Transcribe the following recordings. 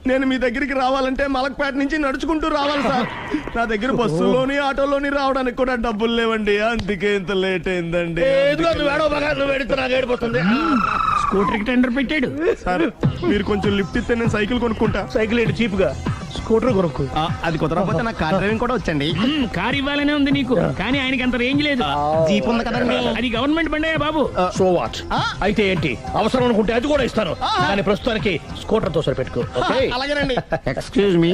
నేను మీ దగ్గరికి రావాలంటే మలక్పేట నుంచి నడుచుకుంటూ రావాలి సార్. నా దగ్గర బస్సులోని ఆటోలోని రావడానికి కూడా డబ్బులు లేవండి, అందుకే ఇంత లేట్ అయిందండి. స్కూటర్ కి టెండర్ పెట్టాడు సార్. మీరు కొంచెం లిఫ్ట్ ఇస్తే నేను సైకిల్ కొనుక్కుంటా. సైకిల్ ఏంటి చీప్ గా, స్కూటర్ కొనుక్కు. అది కుదరకపోతే నాకు కార్ డ్రైవింగ్ కూడా వచ్చండి. కార్ ఇవ్వాలనే ఉంది నీకు, కానీ ఆయనకి అంత రేంజ్ లేదు. జీప్ ఉంది కదండి. అది గవర్నమెంట్ బండే బాబు. So what? అయితే ఏంటి, అవసరం అనుకుంటే అది కూడా ఇస్తాను, కానీ ప్రస్తుతానికి స్కూటర్ తో సరిపెట్టుకో. అలాగేనండి. ఎక్స్క్యూజ్ మీ,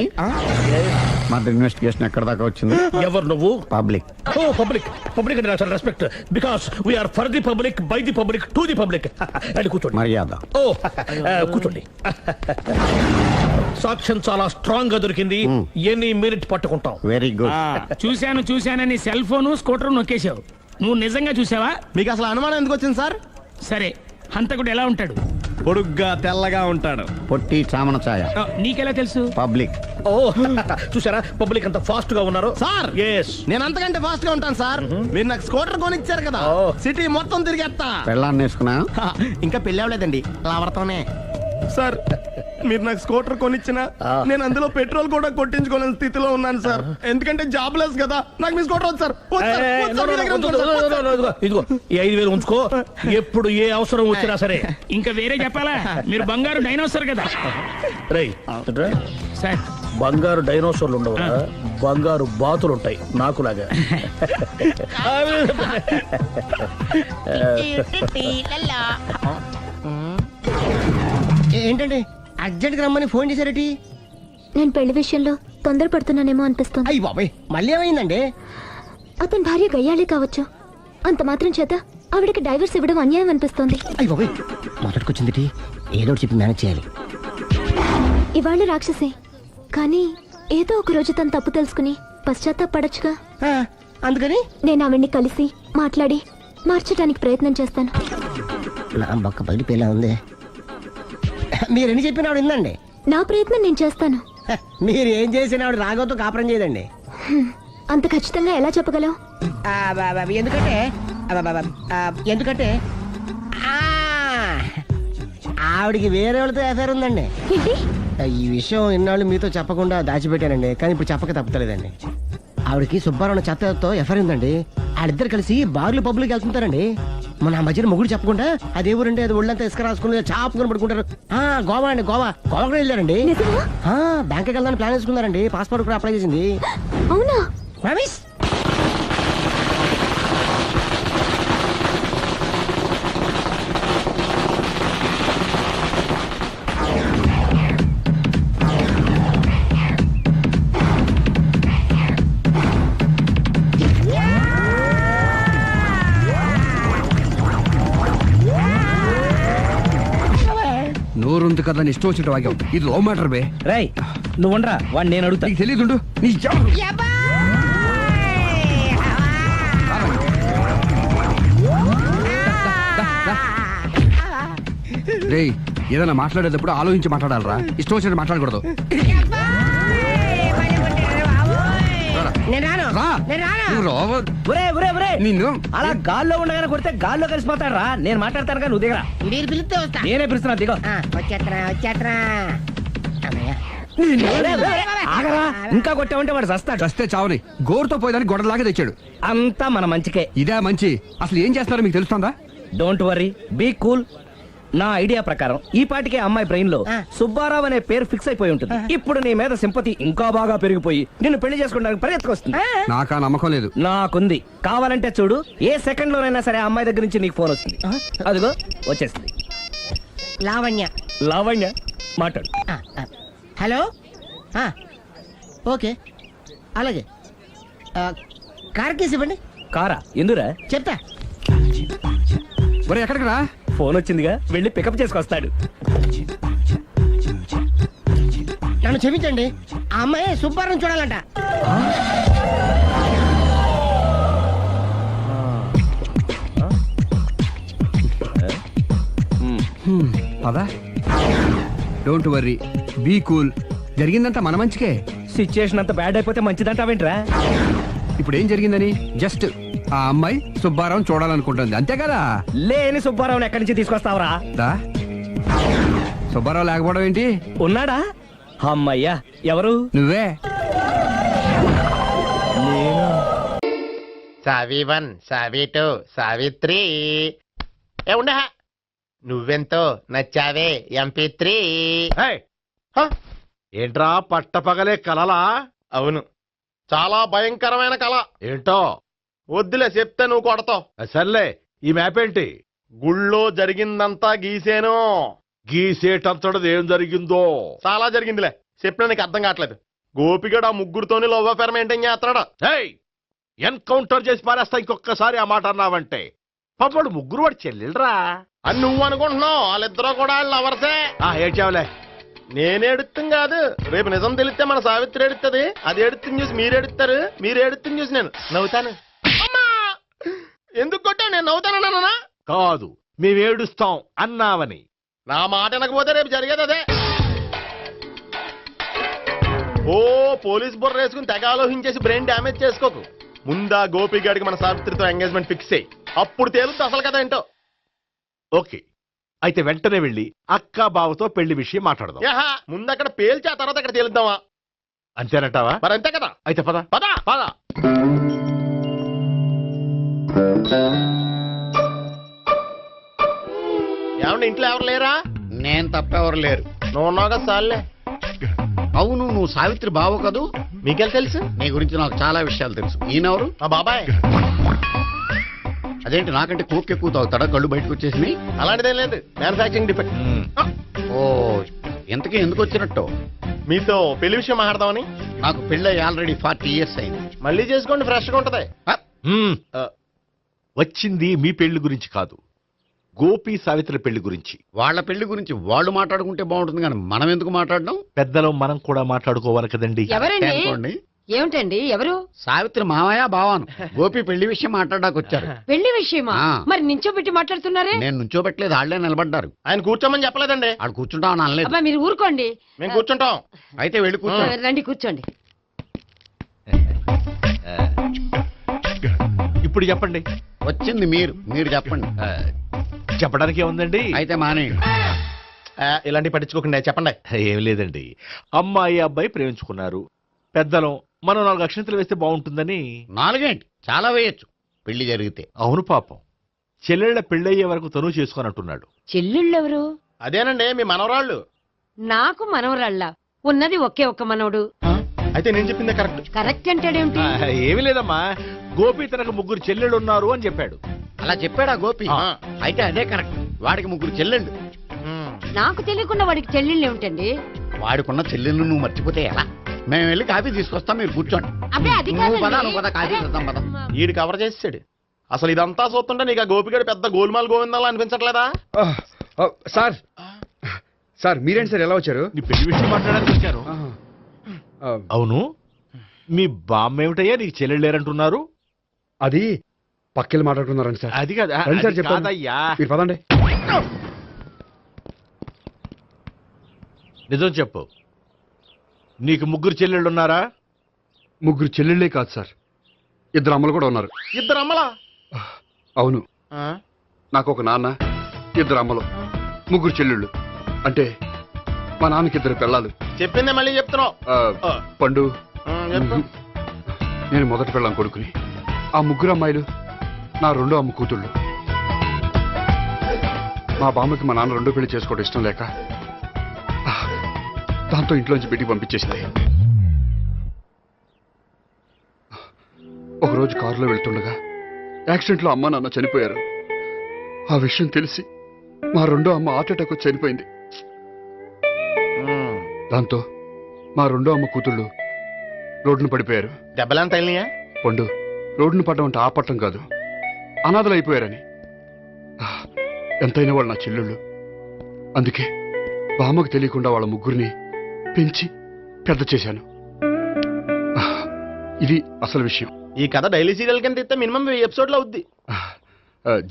మర్డర్ ఇన్వెస్టిగేషన్ ఎక్కడ దాకా వచ్చింది? ఎవరు నువ్వు? పబ్లిక్. ఓ పబ్లిక్. పబ్లిక్ అంటే చాలా respect, because we are for the public, by the public, to the public. అది కూర్చోండి. మర్యాద. ఓ కూర్చోండి. సాక్ష్యం చాలా స్ట్రాంగ్ గా దొరికింది, ఎన్ని మినిట్ పట్టుకుంటాం. Very good. చూశానని సెల్ ఫోను స్కూటర్ నొక్కేశావు. నువ్వు నిజంగా చూసావా? మీకు అసలు అనుమానం ఎందుకు వచ్చింది సార్? సరే, హంతకుడు ఎలా ఉంటాడు? పొడుగ్గా తెల్లగా ఉంటాడు. పొట్టి చామన ఛాయ. నీకెలా తెలుసు? పబ్లిక్. ఓ చూసారా పబ్లిక్ అంత ఫాస్ట్ గా ఉన్నారు సార్. ఎస్, నేను అంతకంటే ఫాస్ట్ గా ఉంటాను సార్. మీరు నాకు స్కూటర్ కొనిచ్చారు కదా, సిటీ మొత్తం తిరిగేస్తా. పెళ్ళాన్ని వేసుకున్నా? ఇంకా పెళ్లి అవ్వలేదండి, లావర్తోనే. సార్, మీరు నాకు స్కూటర్ కొనిచ్చిన నేను అందులో పెట్రోల్ కూడా కొట్టించుకోలేని స్థితిలో ఉన్నాను సార్. ఎందుకంటే జాబ్ లెస్ కదా. నాకు మీ స్కూటర్ వద్దు సార్. ఇదిగో ఈ 5,000 ఉంచుకో, ఎప్పుడు ఏ అవసరం వచ్చినా సరే. ఇంకా వేరే చెప్పాలా? మీరు బంగారు డైనోసార్ కదా. రై సార్, బంగారు డైనోసార్లు ఉండవు, బంగారు బాతులు ఉంటాయి నాకులాగా. ఏంటండి అర్జెంట్ రమ్మని ఫోన్ చేశారటి? నేను పెళ్లి విషయంలో తొందరపడుతున్నానేమో అనిపిస్తుంది. అయ్యి బాబాయ్, మళ్ళీ ఏమైందండి? అతని భార్య గయ్యాళే కావచ్చు, అంత మాత్రం చేత ఆవిడకి డైవర్స్ ఇవ్వడం అన్యాయం అనిపిస్తోంది. అయ్యి బాబాయ్, మొదటికొచ్చింది ఏదో చెప్పి మేనేజ్ చేయాలి. ఇవాళ రాక్షసే, కానీ ఏదో ఒక రోజు తను తప్పు తెలుసుకుని పశ్చాత్తాపడొచ్చుగా. అందుకని నేను ఆవిడ్ని కలిసి మాట్లాడి మార్చడానికి ప్రయత్నం చేస్తాను. నా బొక్క బయటపేలా ఉంది. మీరెన్ని చెప్పిన ఆవిడ ఉందండి. నా ప్రయత్నం నేను చేస్తాను. మీరు ఏం చేసిన ఆవిడ రాగోతో కాపురం చేయదండి. అంత ఖచ్చితంగా ఎలా చెప్పగలవు? ఎందుకంటే ఆవిడికి వేరే వాళ్ళతో ఎఫైర్ ఉందండి. ఏంటి? ఈ విషయం ఇన్నాళ్ళు మీతో చెప్పకుండా దాచిపెట్టానండి, కానీ ఇప్పుడు చెప్పక తప్పుతలేదండి. ఆవిడకి సుబ్బారావు చెత్తతో ఎఫైర్ ఉందండి. వాళ్ళిద్దరు కలిసి బార్లు పబ్లిక్ వెళ్తుంటారండి. మన ఆ మధ్యన మొగుడు చెప్పకుండా అదే ఊరండి, అది ఒళ్ళంతా ఇసుక రాసుకుని చాపుకొని పడుకుంటారు. గోవా అండి, గోవా కూడా వెళ్ళారండి. బ్యాంక్కి వెళ్దాని ప్లాన్ వేసుకున్నారండి. పాస్పోర్ట్ కూడా అప్లై చేసింది. అవునా? నోరుంది కదా ఇష్టం వచ్చినట్టు వాగ్యం. ఇది లో మ్యాటర్ బే. రై నువ్వు ఉండరా, వాడిని నేను అడుగుతా. నీకు తెలియదు నీ రే. ఏదైనా మాట్లాడేటప్పుడు ఆలోచించి మాట్లాడాలరా, ఇష్టం వచ్చినట్టు మాట్లాడకూడదు. నిన్ను అలా గాల్లో ఉండగానే కొడితే గాల్లో కలిసిపోతాడు రా. నేను మాట్లాడతాను కానీ నువ్వు దిగరా. మీరు పిలిస్తే వస్తా. నేనే పిలుస్తున్నా, దిగో. ఆగరా, ఇంకా కొట్టామంటే వాడు చస్తాడు. చస్తే చావని, గోరుతో పోయేదాన్ని గొడవలాగా తెచ్చాడు. అంతా మన మంచికే. ఇదే మంచి. అసలు ఏం చేస్తున్నారో మీకు తెలుస్తుందా? Don't worry, be cool. నా ఐడియా ప్రకారం ఈ పాటికే అమ్మాయి బ్రెయిన్ లో సుబ్బారావు అనే పేరు ఫిక్స్ అయిపోయి ఉంటుంది. ఇప్పుడు నీ మీద సింపతి ఇంకా బాగా పెరిగిపోయి నిన్ను పెళ్లి చేసుకోవడానికి పరిగెత్తుకొస్తుంది. నాకా నమ్మకం లేదు. నాకుంది. కావాలంటే చూడు, ఏ సెకండ్ లోనైనా సరే అమ్మాయి దగ్గర నుంచి నీకు ఫోన్ వస్తుంది. అదిగో వచ్చేస్తుంది. లావణ్య. లావణ్య మాట్లాడు. హలో. ఓకే, అలాగే. కార్ కేసు ఇవ్వండి. కారా? ఎందురా? చెప్తా. ఒరే ఎక్కడికి రా? ఫోన్ వచ్చిందిగా, వెళ్ళి పికప్ చేసుకొస్తాడు. నన్ను క్షమించండి, ఆ అమ్మాయి సుబ్బారావు చూడాలంట. పదా. Don't worry, be cool. జరిగిందంతా మన మంచికే. సిచ్యుయేషన్ అంతా బ్యాడ్ అయిపోతే మంచిదంటావేంట్రా? ఇప్పుడు ఏం జరిగిందని జస్ట్ ఆ అమ్మాయి సుబ్బారావు చూడాలనుకుంటుంది, అంతే కదా. లేని సుబ్బారావుని ఎక్కడి నుంచి తీసుకొస్తావురా? సుబ్బారావు లేకపోవడం ఏంటి? ఉన్నాడా? అమ్మయ్యా, ఎవరు? నువ్వే. సావి 1 సావి 2 సావిత్రి ఏ ఉండ నువ్వెంతో నచ్చావే MP3. ఏంట్రా పట్టపగలే కలలా? అవును, చాలా భయంకరమైన కళ. ఏంటో వద్దులే చెప్తే నువ్వు కొడతావు. సర్లే, ఈ మ్యాప్ ఏంటి? గుళ్ళో జరిగిందంతా గీసేను. గీసేటంతటది ఏం జరిగిందో? చాలా జరిగిందిలే, చెప్పినా నీకు అర్థం కావట్లేదు. గోపిగడు ఆ ముగ్గురుతోని లవ్ అఫేర్ మెయింటైన్ చేస్తాడా. ఎన్కౌంటర్ చేసి పారేస్తా ఇంకొకసారి ఆ మాట అన్నావంటే. పాపడు ముగ్గురు వాడు చెల్లెలరా అని నువ్వు అనుకుంటున్నావు, వాళ్ళిద్దరూ కూడా లవర్సే. ఏడ్చావులే. నేనే ఎడుతుంది కాదు, రేపు నిజం తెలిస్తే మన సావిత్రి ఎడుతుంది. అది ఎడుతుంది చూసి మీరు ఎడుతారు, మీరు ఎడుతుంది చూసి నేను నవ్వుతాను. అమ్మా! ఎందుకు కొట్టావు? నేను నవ్వుతానన్నా? కాదు, మేమేడుస్తాం అన్నావని. నా మాట వినకపోతే రేపు జరిగేది అదే. ఓ పోలీస్ బుర్ర వేసుకుని తెగ ఆలోచించేసి బ్రెయిన్ డ్యామేజ్ చేసుకోకు. ముందా గోపి గాడికి మన సావిత్రితో ఎంగేజ్మెంట్ ఫిక్స్ అయ్యి అప్పుడు తేలుతుంది అసలు కదా ఏంటో. ఓకే, అయితే వెంటనే వెళ్ళి అక్క బావతో పెళ్లి విషయం మాట్లాడదాం. ముందు అక్కడ పేల్చి ఆ తర్వాత అక్కడ తేలుద్దామా? అంతేనంటావా? మరి అంతే కదా. అయితే పద పద పద. ఏమండి, ఇంట్లో ఎవరు లేరా? నేను తప్పెవరు లేరు. నువ్వు ఉన్నావు కదా సార్లే. అవును, నువ్వు సావిత్రి బావ కదూ? మీకెళ్ళి తెలుసు? నీ గురించి నాకు చాలా విషయాలు తెలుసు. ఈయనెవరు? మా బాబాయ్. అదేంటి, నాకంటే కోక్ ఎక్కువ తాగుతాడా? కళ్ళు బయటకు వచ్చేసినాయి. అలాంటిదేం లేదు, మ్యానుఫాక్చరింగ్ డిఫెక్ట్. ఓ, ఇంతకీ ఎందుకు వచ్చినట్టు? మీతో పెళ్లి విషయం మాట్లాడదామని. నాకు పెళ్ళి ఆల్రెడీ 40 years అయింది. మళ్ళీ చేసుకోండి, ఫ్రెష్ గా ఉంటది. వచ్చింది మీ పెళ్లి గురించి కాదు, గోపి సావిత్రి పెళ్లి గురించి. వాళ్ళ పెళ్లి గురించి వాళ్ళు మాట్లాడుకుంటే బాగుంటుంది, కానీ మనం ఎందుకు మాట్లాడడం? పెద్దలో మనం కూడా మాట్లాడుకోవాలి కదండి. ఎవరండి? అనుకోండి. ఏమిటండి? ఎవరు? సావిత్రి మామయ్య బావాను. గోపి పెళ్లి విషయం మాట్లాడడానికి వచ్చారు. పెళ్లి విషయమా? ఆ. మరి నించోబెట్టి మాట్లాడుతున్నారే? నేను నుంచోబెట్టలేదు, వాళ్ళే నిలబడ్డారు. ఆయన కూర్చోమని చెప్పలేదండి. ఆడు కూర్చుంటామని అనలేదు. అబ్బా మీరు ఊరుకోండి. మేము కూర్చుంటాం. అయితే వెళ్ళి కూర్చో. రండి కూర్చోండి. ఇప్పుడు చెప్పండి. వచ్చింది మీరు చెప్పండి. చెప్పడానికి ఏముందండి? అయితే మానేయండి. ఇలాంటి పట్టించుకోకుండా చెప్పండి. ఏం లేదండి, అమ్మాయి అబ్బాయి ప్రేమించుకున్నారు. పెద్దలం మనం 4 అక్షంతలు వేస్తే బాగుంటుందని. 4 ఏంటి, చాలా వేయచ్చు పెళ్లి జరిగితే. అవును, పాపం చెల్లెళ్ళ పెళ్ళయ్యే వరకు తను చేసుకోనంటున్నాడు. చెల్లెళ్ళెవరు? అదేనండి మీ మనవరాళ్ళు. నాకు మనవరాళ్ళ ఉన్నది ఒకే ఒక్క మనవడు. అయితే నేను చెప్పిందే కరెక్ట్. కరెక్ట్ అంటాడేమిటి? ఏమీ లేదమ్మా, గోపి తనకు 3 చెల్లెళ్ళు ఉన్నారు అని చెప్పాడు. అలా చెప్పాడా గోపి? అయితే అదే కరెక్ట్. వాడికి 3 చెల్లెళ్ళు. నాకు తెలియకుండా వాడికి చెల్లెళ్ళు ఏమిటండి? వాడికున్న చెల్లెళ్ళు నువ్వు మర్చిపోతే ఎలా? మేము వెళ్ళి కాఫీ తీసుకొస్తాం, మీరు కూర్చోండి. అబ్బే అది నువ్వు పద, కాదండి. నువ్వు పద, కాఫీ చేద్దాం పద. ఈడు కవర్ చేసాడు. అసలు ఇదంతా చూస్తుంటే నీకు ఆ గోపిగడు పెద్ద గోల్మాల్ గోవిందాలు అనిపించట్లేదా? సార్ మీరేంటి సార్, ఎలా వచ్చారు? నీ పెళ్లి విషయం మాట్లాడడానికి వచ్చాను. అవును, మీ బామ్మ ఏమిటయ్యా నీకు చెల్లెళ్ళు లేరంటున్నారు? అది పక్కెళ్ళి మాట్లాడుకున్నారండి సార్. అది కాదా? రండి సార్, అది చెప్తాను. కాదయ్యా. మీరు పదండి. నిజం చెప్పు, నీకు 3 చెల్లెళ్ళు ఉన్నారా? 3 చెల్లెళ్ళే కాదు సార్, 2 అమ్మలు కూడా ఉన్నారు. 2 అమ్మలా? అవును, నాకు ఒక నాన్న, 2 అమ్మలు, 3 చెల్లెళ్ళు. అంటే మా నాన్నకి 2 పిల్లలు. చెప్పిందే మళ్ళీ చెప్తున్నావు. పండు, చెప్పు. నేను మొదటి పెళ్ళాం కొడుకుని. ఆ 3 అమ్మాయిలు నా 2వ అమ్మ కూతుళ్ళు. మా బామ్మకి మా నాన్న 2వ పెళ్లి చేసుకోవడం ఇష్టం లేక దాంతో ఇంట్లోంచి బిడ్డికి పంపించేసింది. ఒకరోజు కారులో వెళ్తుండగా యాక్సిడెంట్లో అమ్మ నాన్న చనిపోయారు. ఆ విషయం తెలిసి మా 2వ అమ్మ హార్ట్ అటాక్ వచ్చి చనిపోయింది. దాంతో మా 2వ అమ్మ కూతుళ్ళు రోడ్డును పడిపోయారు. దెబ్బలంత తగిలినాయా? పండు, రోడ్డును పడ్డం అంటే ఆపట్టం కాదు, అనాథలు అయిపోయారని. ఎంతైనా వాళ్ళు నా చెల్లెళ్ళు. అందుకే బామ్మకు తెలియకుండా వాళ్ళ 3 పెంచి పెద్ద చేశాను. ఇది అసలు విషయం. ఈ కథ డైలీ సీరియల్ కింద ఇస్తే మినిమం 1000 ఎపిసోడ్లు అవుద్ది.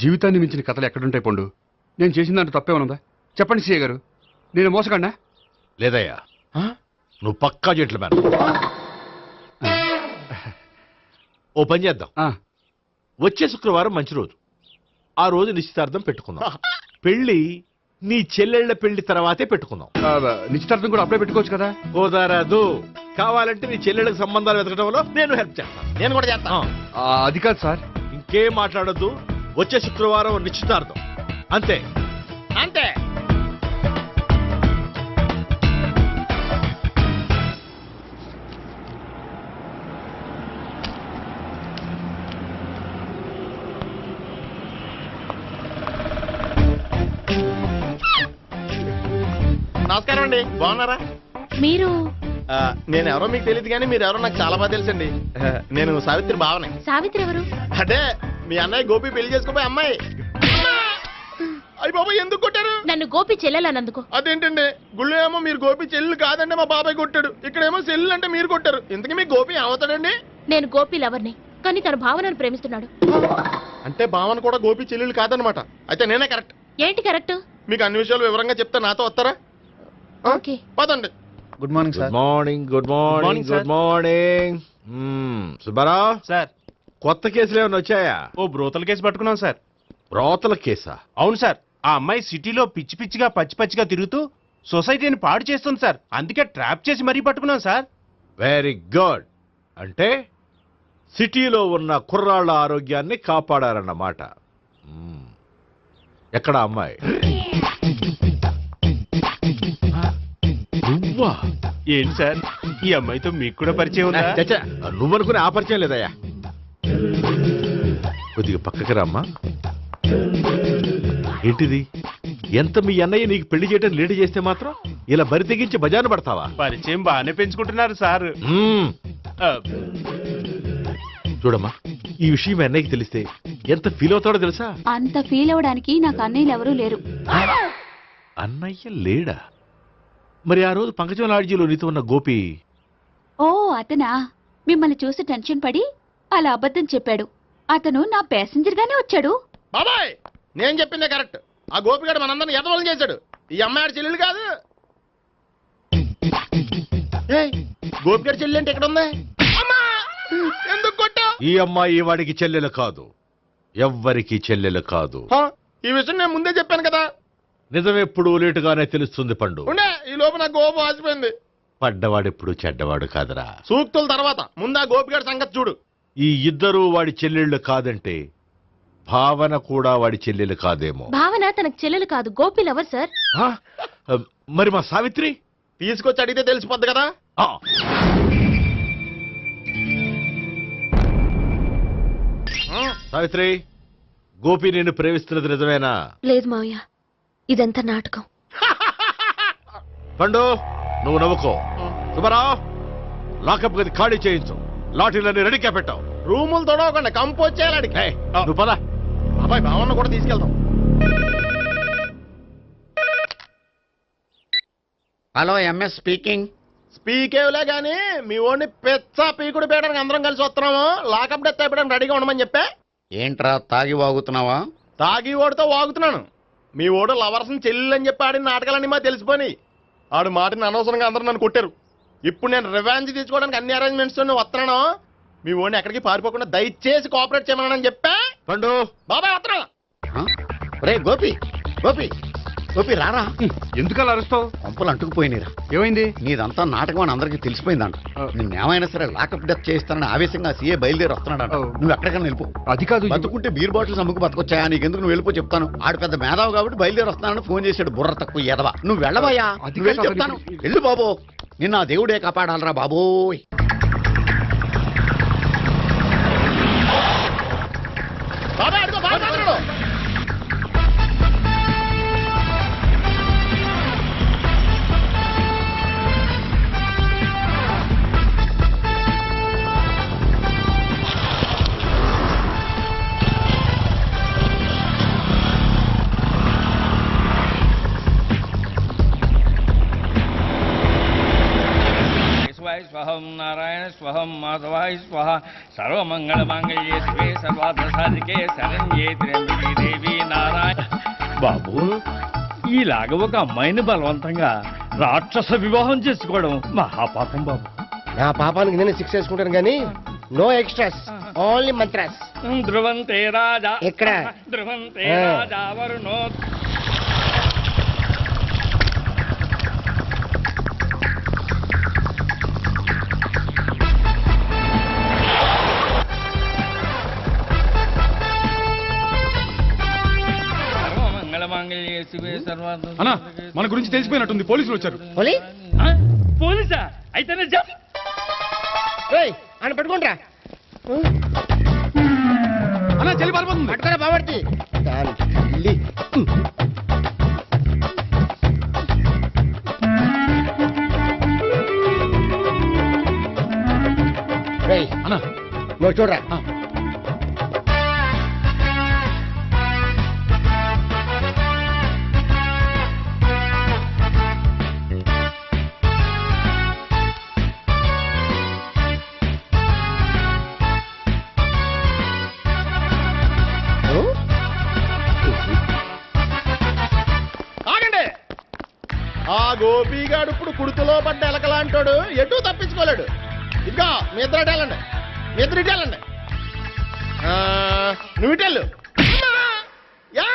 జీవితాన్ని మించిన కథలు ఎక్కడుంటాయి పండు? నేను చేసిన దాంట్లో తప్పేమనుందా? చెప్పండి సీఏ గారు, నేను మోసకండా? లేదయ్యా, నువ్వు పక్కా జెంట్లమ్యాన్. ఓ పని చేద్దాం, వచ్చే శుక్రవారం మంచి రోజు. ఆ రోజు నిశ్చితార్థం పెట్టుకుందాం. పెళ్లి నీ చెల్లెళ్ళ పెళ్లి తర్వాతే పెట్టుకుందాం. నిశ్చితార్థం కూడా అప్పుడే పెట్టుకోవచ్చు కదా. కుదరదు. కావాలంటే నీ చెల్లెళ్ళకి సంబంధాలు వెతకడంలో నేను హెల్ప్ చేస్తాను. నేను కూడా చేస్తాను. అది కాదు సార్. ఇంకేం మాట్లాడొద్దు. వచ్చే శుక్రవారం నిశ్చితార్థం. అంతే. అంతే. నమస్కారం అండి, బాగున్నారా? మీరు నేను ఎవరో మీకు తెలియదు కానీ మీరు ఎవరో నాకు చాలా బాగా తెలుసండి. నేను సావిత్రి బావనే. సావిత్రి ఎవరు? అదే మీ అన్నయ్య గోపి పెళ్లి చేసుకోపోయి అమ్మాయి. అయ్యి బాబాయ్ ఎందుకు కొట్టారు? నన్ను గోపి చెల్లెలన్నందుకు. అదేంటండి, గుళ్ళు ఏమో మీరు గోపి చెల్లు కాదంటే మా బాబాయ్ కొట్టాడు, ఇక్కడేమో చెల్లు అంటే మీరు కొట్టారు. ఇంతకీ మీ గోపి ఏమవుతాడండి? నేను గోపి లవర్ని, కానీ తన భావనను ప్రేమిస్తున్నాడు. అంటే భావన కూడా గోపి చెల్లెలు కాదనమాట. అయితే నేనే కరెక్ట్. ఏంటి కరెక్ట్? మీకు అన్ని విషయాలు వివరంగా చెప్తే నాతో వస్తారా? ఓకే. పదండి. Good morning good morning. Good morning. Good morning. Subbarao sir, కొత్త కేసులు ఏమైనా వచ్చాయా? ఓ బ్రోతల కేసు పట్టుకున్నాం సార్. రోతల కేసా? అవును సార్, ఆ అమ్మాయి సిటీలో పిచ్చి పిచ్చిగా పచ్చిగా తిరుగుతూ సొసైటీని పాడు చేస్తుంది సార్. అందుకే ట్రాప్ చేసి మరీ పట్టుకున్నాం సార్. Very good. అంటే సిటీలో ఉన్న కుర్రాళ్ళ ఆరోగ్యాన్ని కాపాడారన్నమాట. ఎక్కడ అమ్మాయి? నువ్వా? ఏంటి సార్, ఈ అమ్మాయితో మీకు కూడా పరిచయం ఉందా? చచ్చా, నువ్వనుకునే ఆ పరిచయం లేదయ్యా. కొద్దిగా పక్కకి రామ్మా. ఏంటిది? ఎంత మీ అన్నయ్య నీకు పెళ్లి చేయడం లేట్ చేస్తే మాత్రం ఇలా బరి తెగించి బజారు పడతావా? పరిచయం బాగానే పెంచుకుంటున్నారు సార్. చూడమ్మా, ఈ విషయం మీ అన్నయ్యకి తెలిస్తే ఎంత ఫీల్ అవుతాడో తెలుసా? అంత ఫీల్ అవడానికి నాకు అన్నయ్యలు ఎవరూ లేరు. అన్నయ్య లేడా? మరి ఆ రోజు పంకజం లాడ్జీలో నీతో ఉన్న గోపి? ఓ అతనా? మిమ్మల్ని చూసి టెన్షన్ పడి అలా అబద్ధం చెప్పాడు. అతను నా ప్యాసింజర్ గానే వచ్చాడు. బాబాయ్, నేను చెప్పిందే కరెక్ట్. ఆ గోపిగాడు మనందరిని ఎదవలం చేశాడు. ఈ అమ్మాయి చెల్లెలు కాదు. గోపిగాడి చెల్లి అంటే ఎక్కడ ఉంది? ఎందుకు కొట్టా? ఈ అమ్మాయి వాడికి చెల్లెలు కాదు, ఎవ్వరికి చెల్లెలు కాదు. ఈ విషయం నేను ముందే చెప్పాను కదా. నిజమెప్పుడు లేటుగానే తెలుస్తుంది పండు. ఉండే, ఈ లోపు నా గోపు ఆసిపోయింది. పడ్డవాడెప్పుడు చెడ్డవాడు కాదురా. సూక్తుల తర్వాత ముందు ఆ గోపిగాడి సంగతి చూడు. ఈ ఇద్దరూ వాడి చెల్లెళ్ళు కాదంటే భావన కూడా వాడి చెల్లెలు కాదేమో. భావన తనకు చెల్లెలు కాదు, గోపి లవర్ సార్. ఆ? మరి మా సావిత్రి? తీసుకొచ్చి అడిగితే తెలిసిపోద్ది కదా. ఆ. సావిత్రి, గోపి నేను ప్రేమిస్తున్నది నిజమేనా? లేదు మావయ్య, ఇదంతా నాటకం. పండు, నువ్వు నవ్వుకో. సుబ్బారావు, లాకప్ గది ఖాళీ చేయించు. లాఠీలన్నీ రెడీగా పెట్టావు. రూములు తొడవకుండా కంపోజ్ చేయాలి అడిగి. నువ్వు పద. అబ్బాయి భావన కూడా తీసుకెళ్తాం. Hello, MS speaking. స్పీకేవ్లే గానీ మీ ఓడిని పెచ్చ పీకుడు పేయడానికి అందరం కలిసి వస్తున్నాము. లాకప్ డెత్ అయిపోయడానికి రెడీగా ఉండమని చెప్పే. ఏంట్రా తాగి వాగుతున్నావా? తాగి ఓడితో వాగుతున్నాను. మీ ఓడు లవర్స్ని చెల్లెలని చెప్పి ఆడిన నాటకాలన్నీ మా తెలిసిపోయి ఆడు మాటని అనవసరంగా అందరూ నన్ను కొట్టారు. ఇప్పుడు నేను రివెంజ్ తీసుకోవడానికి అన్ని అరేంజ్మెంట్స్ వస్తున్నాను. మీ ఓడిని ఎక్కడికి పారిపోకుండా దయచేసి కోఆపరేట్ చేయమని చెప్పా. పండు, బాబాయ్ వస్తున్నా. రే గోపి, గోపి, గోపి రారా. ఎందుకు అలా అరుస్తావు? పంపులు అంటుకుపోయినరా. ఏమైంది? నీదంతా నాటకం అని అందరికీ తెలిసిపోయిందంట. నిన్నేమైనా సరే లాకప్ డెత్ చేయిస్తానని ఆవేశంగా సీఏ బయలుదేరి వస్తున్నాడంట. నువ్వు ఎక్కడికైనా వెళ్ళిపో. అది కాదు. బతుకుంటే బీర్ బాటిల్స్ అమ్ముకు బతకొచ్చాయా? నీకెందుకు? నువ్వు వెళ్ళిపో చెప్తాను. ఆడు పెద్ద మేధావు కాబట్టి బయలుదేరి వస్తానని ఫోన్ చేశాడు. బుర్ర తక్కువ ఎదవా. నువ్వు వెళ్ళవయ్యా. నువ్వు వెళ్ళి చెప్తాను. వెళ్ళు బాబో. నిన్న ఆ దేవుడే కాపాడాలరా బాబోయ్. బాబాయ్ అడుగు, బాబాయ్ అడుగు. స్వహం నారాయణ స్వహం మాధవాయ స్వహ సర్వమంగళ మాంగళ్యే శివే సర్వార్థ సాధికే శరణ్యే త్ర్యంబకే దేవి నారాయణ. బాబు, ఈలాగ ఒక అమ్మాయిని బలవంతంగా రాక్షస వివాహం చేసుకోవడం మహాపాపం బాబు. నా పాపానికి నేను శిక్ష వేసుకుంటాను కానీ నో ఎక్స్ట్రాస్, ఓన్లీ మంత్రాస్. ధ్రువంతే రాజా ఎక్కడ? ధ్రువంతే రాజా వరుణో. అన్నా మన గురించి తెలిసిపోయినట్టుంది పోలీసులు వచ్చారు. ఆ? పోలీసా అయితేనే జప్. ఆయన పట్టుకుంటా అన్నా చెల్లి పారిపోతుంది. పట్టుకురా బాబర్తి దాని తల్లి. రేయ్, అన్నా నువ్వు చూడరా. ఆగండి. ఆ గోపిగాడు ఇప్పుడు కుడుతులో పడ్డ ఎలకలాంటాడు, ఎటు తప్పించుకోలేడు. ఇదిగో మీ ఇద్దరు ఇటు వెళ్ళండి, మీ ఇద్దరు ఇటు వెళ్ళండి. నువ్వు ఇటు వెళ్ళు. యా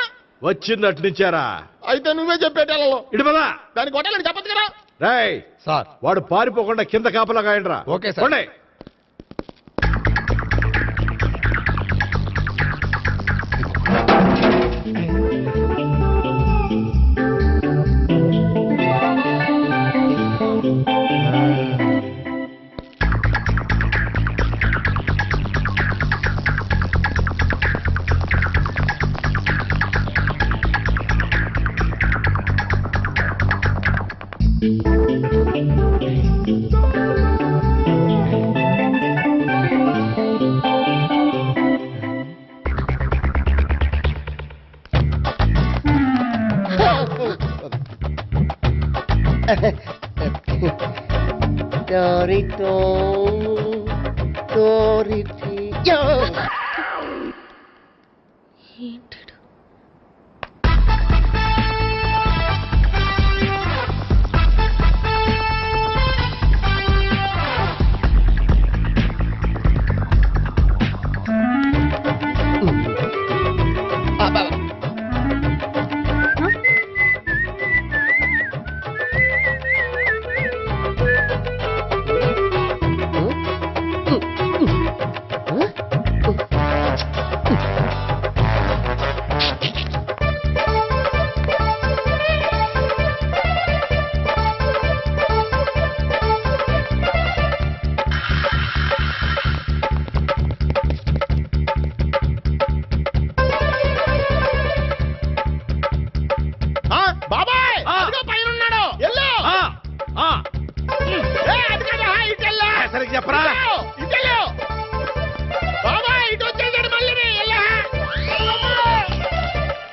వచ్చింది అటు నుంచారా? అయితే నువ్వే చెప్పేటెళ్ళలో ఇటు పదా. దానికి కొట్టాలని చెప్పచ్చు కదా. రేయ్ సార్ వాడు పారిపోకుండా కింద కాపలా కాయండిరా. Okay sir. పోండి. Dorito, Doriti. బాబాయ్ పైన ఉన్నాడు. వెళ్ళు. సరిగ్గా చెప్పరా? ఇటు వెళ్ళు. బాబాయ్ ఇటు వచ్చేసాడు మళ్ళీ.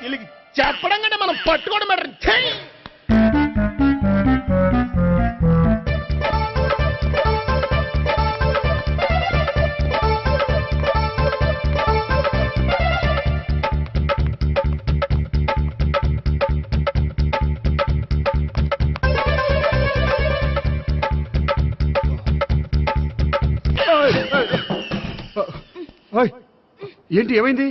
వీళ్ళకి చెప్పడం కంటే మనం పట్టుకోవడం బెటర్. ఛీ! ఓయ్, ఏంటి ఏమైంది?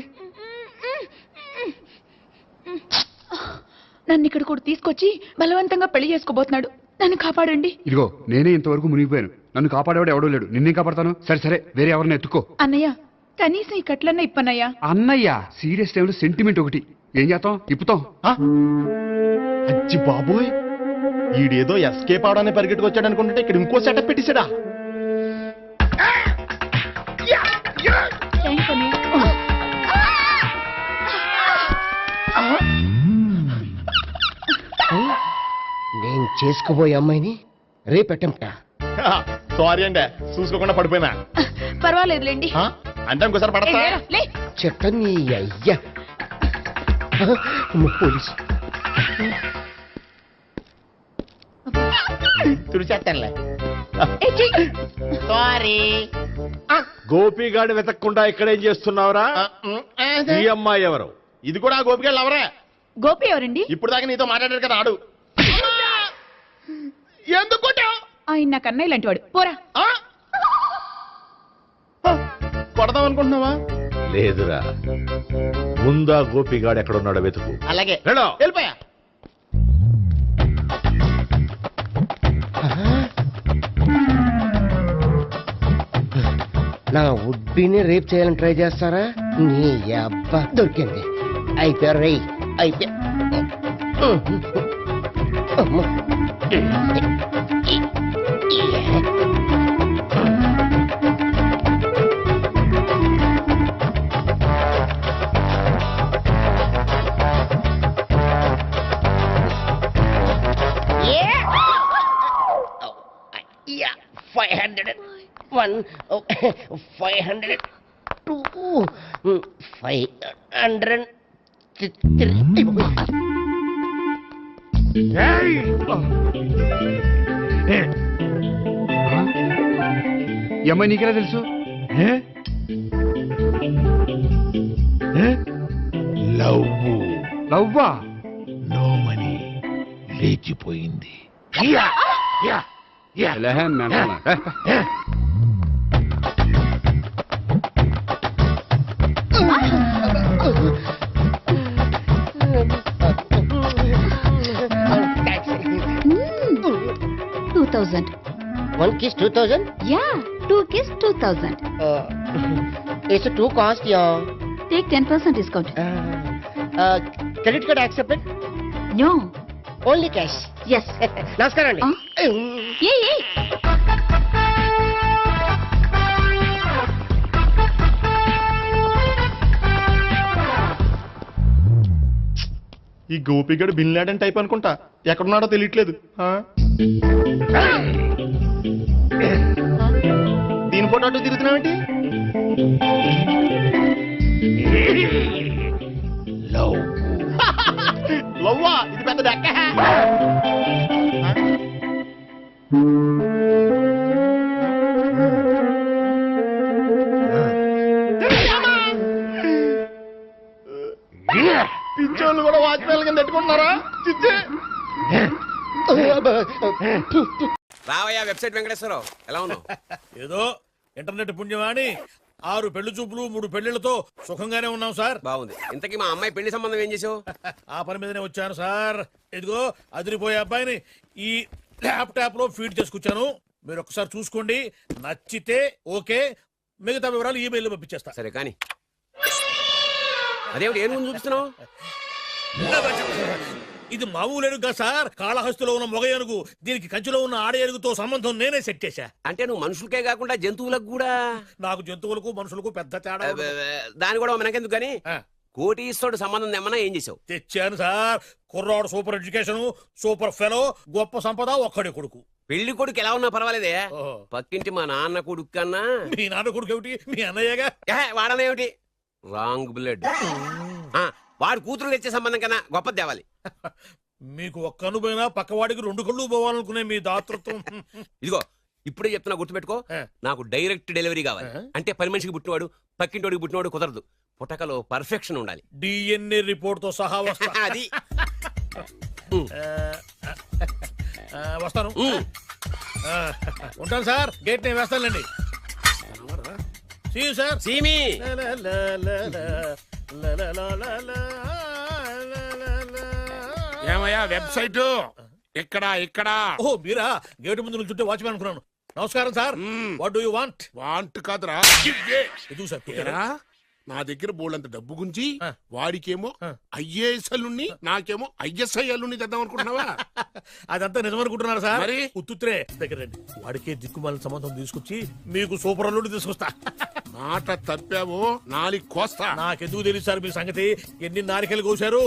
నన్ను ఇక్కడ కూడా తీసుకొచ్చి బలవంతంగా పెళ్లి చేసుకోబోతున్నాడు. నన్ను కాపాడండి. ఇదిగో నేనే ఇంతవరకు మునిగిపోయాను. నన్ను కాపాడేవాడు ఎవడో లేడు. నిన్నే కాపాడతాను. సరే సరే వేరే ఎవరిని ఎత్తుకో. అన్నయ్య కనీసం ఈ కట్లన్నా ఇప్పన్నయ్యా. అన్నయ్య సీరియస్ టైంలో సెంటిమెంట్ ఒకటి. ఏం చేస్తాం? ఇప్పుతాం. అచ్చి బాబోయ్, ఈడేదో ఎస్కేప్ అవడానికి పరిగెట్టుకొచ్చాడు అనుకుంటే ఇక్కడ ఇంకో సెటప్ పెట్టించాడా. థ్యాంక్స్ అన్నయ్య. నేను చేసుకోబోయే అమ్మాయిని రేపెట్టంటా. సారీ అండి, చూసుకోకుండా పడిపోయినా. పర్వాలేదులేండి. అంటే ఇంకోసారి పడతా. లే. చెట్ట నీ అయ్యా పోలీసు తుడిచేస్తానులే. సారీ. గోపిగాడు వెతక్కుండా ఇక్కడేం చేస్తున్నావురా? ఈ అమ్మాయి ఎవరు? ఇది కూడా గోపికెళ్ళి ఎవరే? గోపి ఎవరండి? ఇప్పుడు దాకా నీతో మాట్లాడారు కదా ఆడు. ఎందుకు కొట్టావు? ఆయన నాకు అన్నయ్య లాంటి వాడు. పోరా. కొడదాం అనుకుంటున్నావా? లేదురా, ముందా గోపిగాడు ఎక్కడున్నాడో వెతుకు. అలాగే వెళ్ళు. వెళ్ళిపోయా. నా ఉడ్బీని రేప్ చేయాలని ట్రై చేస్తారా? నీ అబ్బా దొరికింది. అయిపోయారు రై అయిపోయా. ఈ అమ్మాయి నీకెలా తెలుసు? లవ్వా? నోమని లేచిపోయింది. One kiss 2000? Yeah, 2 kiss 2000. It's too cost, yeah. Take 10% discount. Credit card accepted? No. Only cash. Yes. నమస్కారం అండి. Hey. ఈ గోపిగడు బిన్ లాడెన్ టైప్ అనుకుంటా, ఎక్కడున్నాడో తెలియట్లేదు. దీని ఫోటో అటు తిరుగుతున్నావేంటి? లవ్వా? ఇది పెద్ద డెక్క. పిచ్చోళ్ళు కూడా వాచ్మెన్ కింద పెట్టుకుంటున్నారా? చిచ్చే రావయ్యా వెబ్సైట్ వెంకటేశ్వరరావు, ఎలా ఉన్నావు? ఏదో ఇంటర్నెట్ పుణ్యమాని 6 పెళ్లి చూపులు 3 పెళ్లిళ్లతో సుఖంగానే ఉన్నాం సార్. బాగుంది. ఇంతకీ మా అమ్మాయి పెళ్లి సంబంధం ఏం చేసావు? ఆ పని మీదనే వచ్చాను సార్. ఇదిగో అదిరిపోయే అబ్బాయిని ఈ ల్యాప్టాప్ లో ఫీడ్ చేసుకొచ్చాను. మీరు ఒకసారి చూసుకోండి, నచ్చితే ఓకే, మిగతా వివరాలు ఈమెయిల్ పంపించేస్తా. సరే కానీ అదేమిటి ఏం ముందు చూపిస్తున్నావు? ఇది మామూలు ఏనుగు సార్, కాళహస్తిలో ఉన్న మొగ ఏనుగు. దీనికి కంచిలో ఉన్న ఆడ ఏనుగుతో సంబంధం నేనే సెట్ చేశా. అంటే నువ్వు మనుషులకే కాకుండా జంతువులకు కూడా? నాకు జంతువులకు మనుషులకు పెద్ద తేడా. దాని కూడా మనకెందుకు కానీ కోటీశ్వరుడు సంబంధం ఏమన్నా ఏం చేసావు? తెచ్చాను సార్. కుర్రాడు సూపర్ ఎడ్యుకేషన్, సూపర్ ఫెలో, గొప్ప సంపద, ఒక్కడే కొడుకు. పెళ్లి కొడుకు ఎలా ఉన్నా పర్వాలేదే, పక్కింటి మా నాన్న కొడుకు కన్నా. మీ నాన్న కొడుకు ఏమిటి? మీ అన్నయ్యగా. వాడనేమిటి? Wrong blood. వాడు కూతురు తెచ్చే సంబంధం కన్నా గొప్ప తేవాలి. మీకు ఒక్క అనుభవైనా పక్కవాడికి 2 కళ్ళు పోవాలనుకునే మీ దాతృత్వం. ఇదిగో ఇప్పుడే చెప్తున్నా, గుర్తుపెట్టుకో. నాకు డైరెక్ట్ డెలివరీ కావాలి. అంటే పని మనిషికి పుట్టినవాడు పక్కింటోడికి పుట్టినవాడు కుదరదు. పుట్టకలో పర్ఫెక్షన్ ఉండాలి. డిఎన్ఏ రిపోర్ట్ తో సహా వస్తా. అది వస్తాను. ఉంటాను సార్. గేట్ నేను వేస్తానులేండి. సార్ సీమి ఏమయ్యా వెబ్సైట్ ఇక్కడ? ఓ మీరా? గేటు ముందు నుంచుంటే వాచ్మెన్ అనుకున్నాను. నమస్కారం sir. What do you want? Want కాదురా, ఎదుగు సార్. నా దగ్గర బోళ్ళంత డబ్బు గుంచి వాడికేమో ఐఏఎస్ అల్లుని, నాకేమో ఐఎస్ఐ అల్లుని తెద్దాం అనుకుంటున్నావా? అదంతా నిజమనుకుంటున్నారా సార్? మరి ఉత్తుత్రే దగ్గర రండి. వాడికే దిక్కుమాలిన సంబంధం తీసుకొచ్చి మీకు సూపర్ అల్లుడు తీసుకొస్తా. మాట తప్పావో నాలి కోస్తా. నాకెందుకు తెలుసు సార్ మీ సంగతి? ఎన్ని నారికలు కోశారు.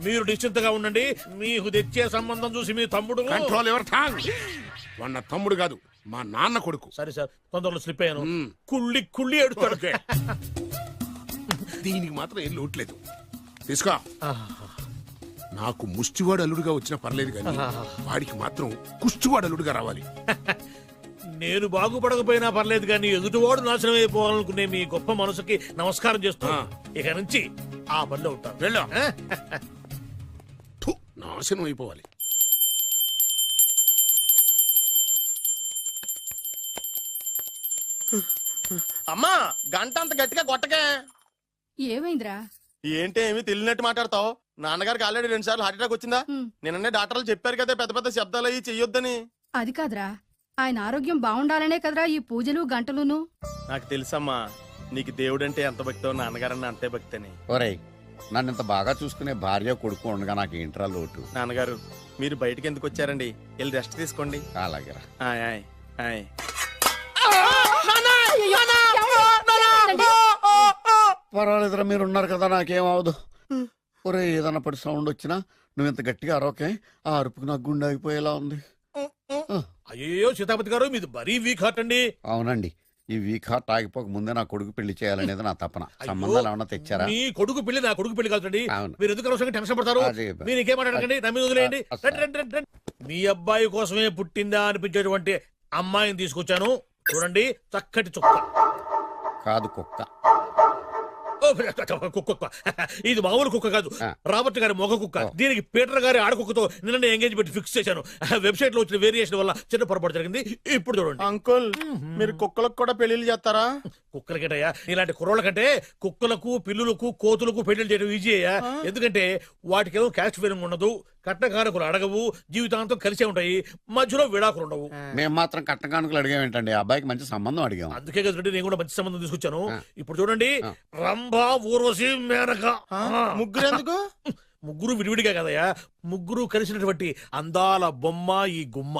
మీరు నిశ్చింతగా ఉండండి. మీకు తెచ్చే సంబంధం చూసి మీ తమ్ముడు. Control your tongue. వాడు తమ్ముడు కాదు, మా నాన్న కొడుకు. సరే సార్, తొందరలో స్లిప్ అయ్యాను. కుళ్ళి ఏడుస్తాడు. దీనికి మాత్రం ఏం లోట్లేదు. తీసుకో. నాకు ముష్టివాడు అల్లుడుగా వచ్చినా పర్లేదు కానీ వాడికి మాత్రం కుష్టివాడు అల్లుడుగా రావాలి. నేను బాగుపడకపోయినా పర్లేదు కానీ ఎదుటివాడు నాశనం అయిపోవాలనుకునే మీ గొప్ప మనసుకి నమస్కారం చేస్తున్నా. ఇక నుంచి ఆ పనిలో ఉంటాను. వెళ్ళు. నాశనం అయిపోవాలి. అమ్మా, గంట అంత గట్టిగా కొట్టకే. ఏమైందిరా? ఏంటి ఏమి తెలియనట్టు మాట్లాడతావు? నాన్నగారికి ఆల్రెడీ 2 సార్లు హార్ట్ అటాక్ వచ్చిందా? నిన్ననే డాక్టర్లు చెప్పారు కదా పెద్ద పెద్ద శబ్దాలు అయ్యి చెయ్యొద్దని. అది కాదురా, ఆయన ఆరోగ్యం బాగుండాలనే కదరా ఈ పూజలు గంటలును. నాకు తెలుసమ్మా, నీకు దేవుడంటే ఎంత భక్తో నాన్నగారన్న అంతే భక్తి అని. ఒరేయ్, నన్ను ఇంత బాగా చూసుకునే భార్య కొడుకు ఉండగా నాకు ఏంట్రా లోటు. నాన్నగారు మీరు బయటికి ఎందుకు వచ్చారండి? వెళ్ళి రెస్ట్ తీసుకోండి. అలాగేరా. ఆయ్, ఆయ్, ఆయ్. పర్వాలేదురా, మీరు ఉన్నారు కదా, నాకేం అవదు. ఒరే, ఏదన్నా పడి సౌండ్ వచ్చినా నువ్వు ఇంత గట్టిగా అరవకే. ఆ అరుపుకి నాకు గుండె ఆగిపోయేలా ఉంది. అయ్యో సీతాపతి గారు మీది మరీ వీక్ హార్ట్ అండి. అవునండి, ఈ వీక్ హార్ట్ ఆగిపోక ముందే నా కొడుకు పెళ్లి చేయాలనేది నా తపన. సంబంధాలు ఏమన్నా తెచ్చారా? మీ కొడుకు పెళ్లి నా కొడుకు పెళ్లి కాదండి. అవును. మీరు ఎందుకు అవసరంగా టెన్షన్ పడతారు? మీరు ఇంకేమాటండి, నా మీద వదిలేయండి. రండి, రండి, రండి, రండి. మీ అబ్బాయి కోసమే పుట్టిందా అనిపించేటువంటి అమ్మాయిని తీసుకొచ్చాను. చూడండి, చక్కటి చుక్క. కాదు, కుక్క. కుక్క. ఇది మామూలు కుక్క కాదు, రాబర్ట్ గారి మొగ కుక్క. దీనికి పీటర్ గారి ఆడకుక్కతో నిన్న ఎంగేజ్మెంట్ ఫిక్స్ చేశాను. వెబ్సైట్ లో వచ్చిన వేరియేషన్ వల్ల చిన్న పొరపాటు జరిగింది. ఇప్పుడు చూడండి. అంకుల్, మీరు కుక్కలకు కూడా పెళ్లిళ్ళు చేస్తారా? కుక్కలకేటయ్యా, ఇలాంటి కుర్రోళ్ళ కంటే కుక్కలకు, పిల్లులకు, కోతులకు పెళ్లి చేయడం ఈజీ అయ్యా. ఎందుకంటే వాటికేమో క్యాస్ట్ ఫీలింగ్ ఉండదు, కట్న కానుకలు అడగవు, జీవితాంతం కలిసే ఉంటాయి, మధ్యలో విడాకులు ఉండవు. మేము మాత్రం కట్న కానుకలు అడిగామేంటండి? అబ్బాయికి మంచి సంబంధం అడిగాం. అందుకే కదండి నేను కూడా మంచి సంబంధం తీసుకొచ్చాను. ఇప్పుడు చూడండి, రంభా, ఊర్వశి, మేనక. ముగ్గురు ఎందుకు? ముగ్గురు విడివిడిగా కదయ్యా, ముగ్గురు కలిసినటువంటి అందాల బొమ్మ ఈ గుమ్మ.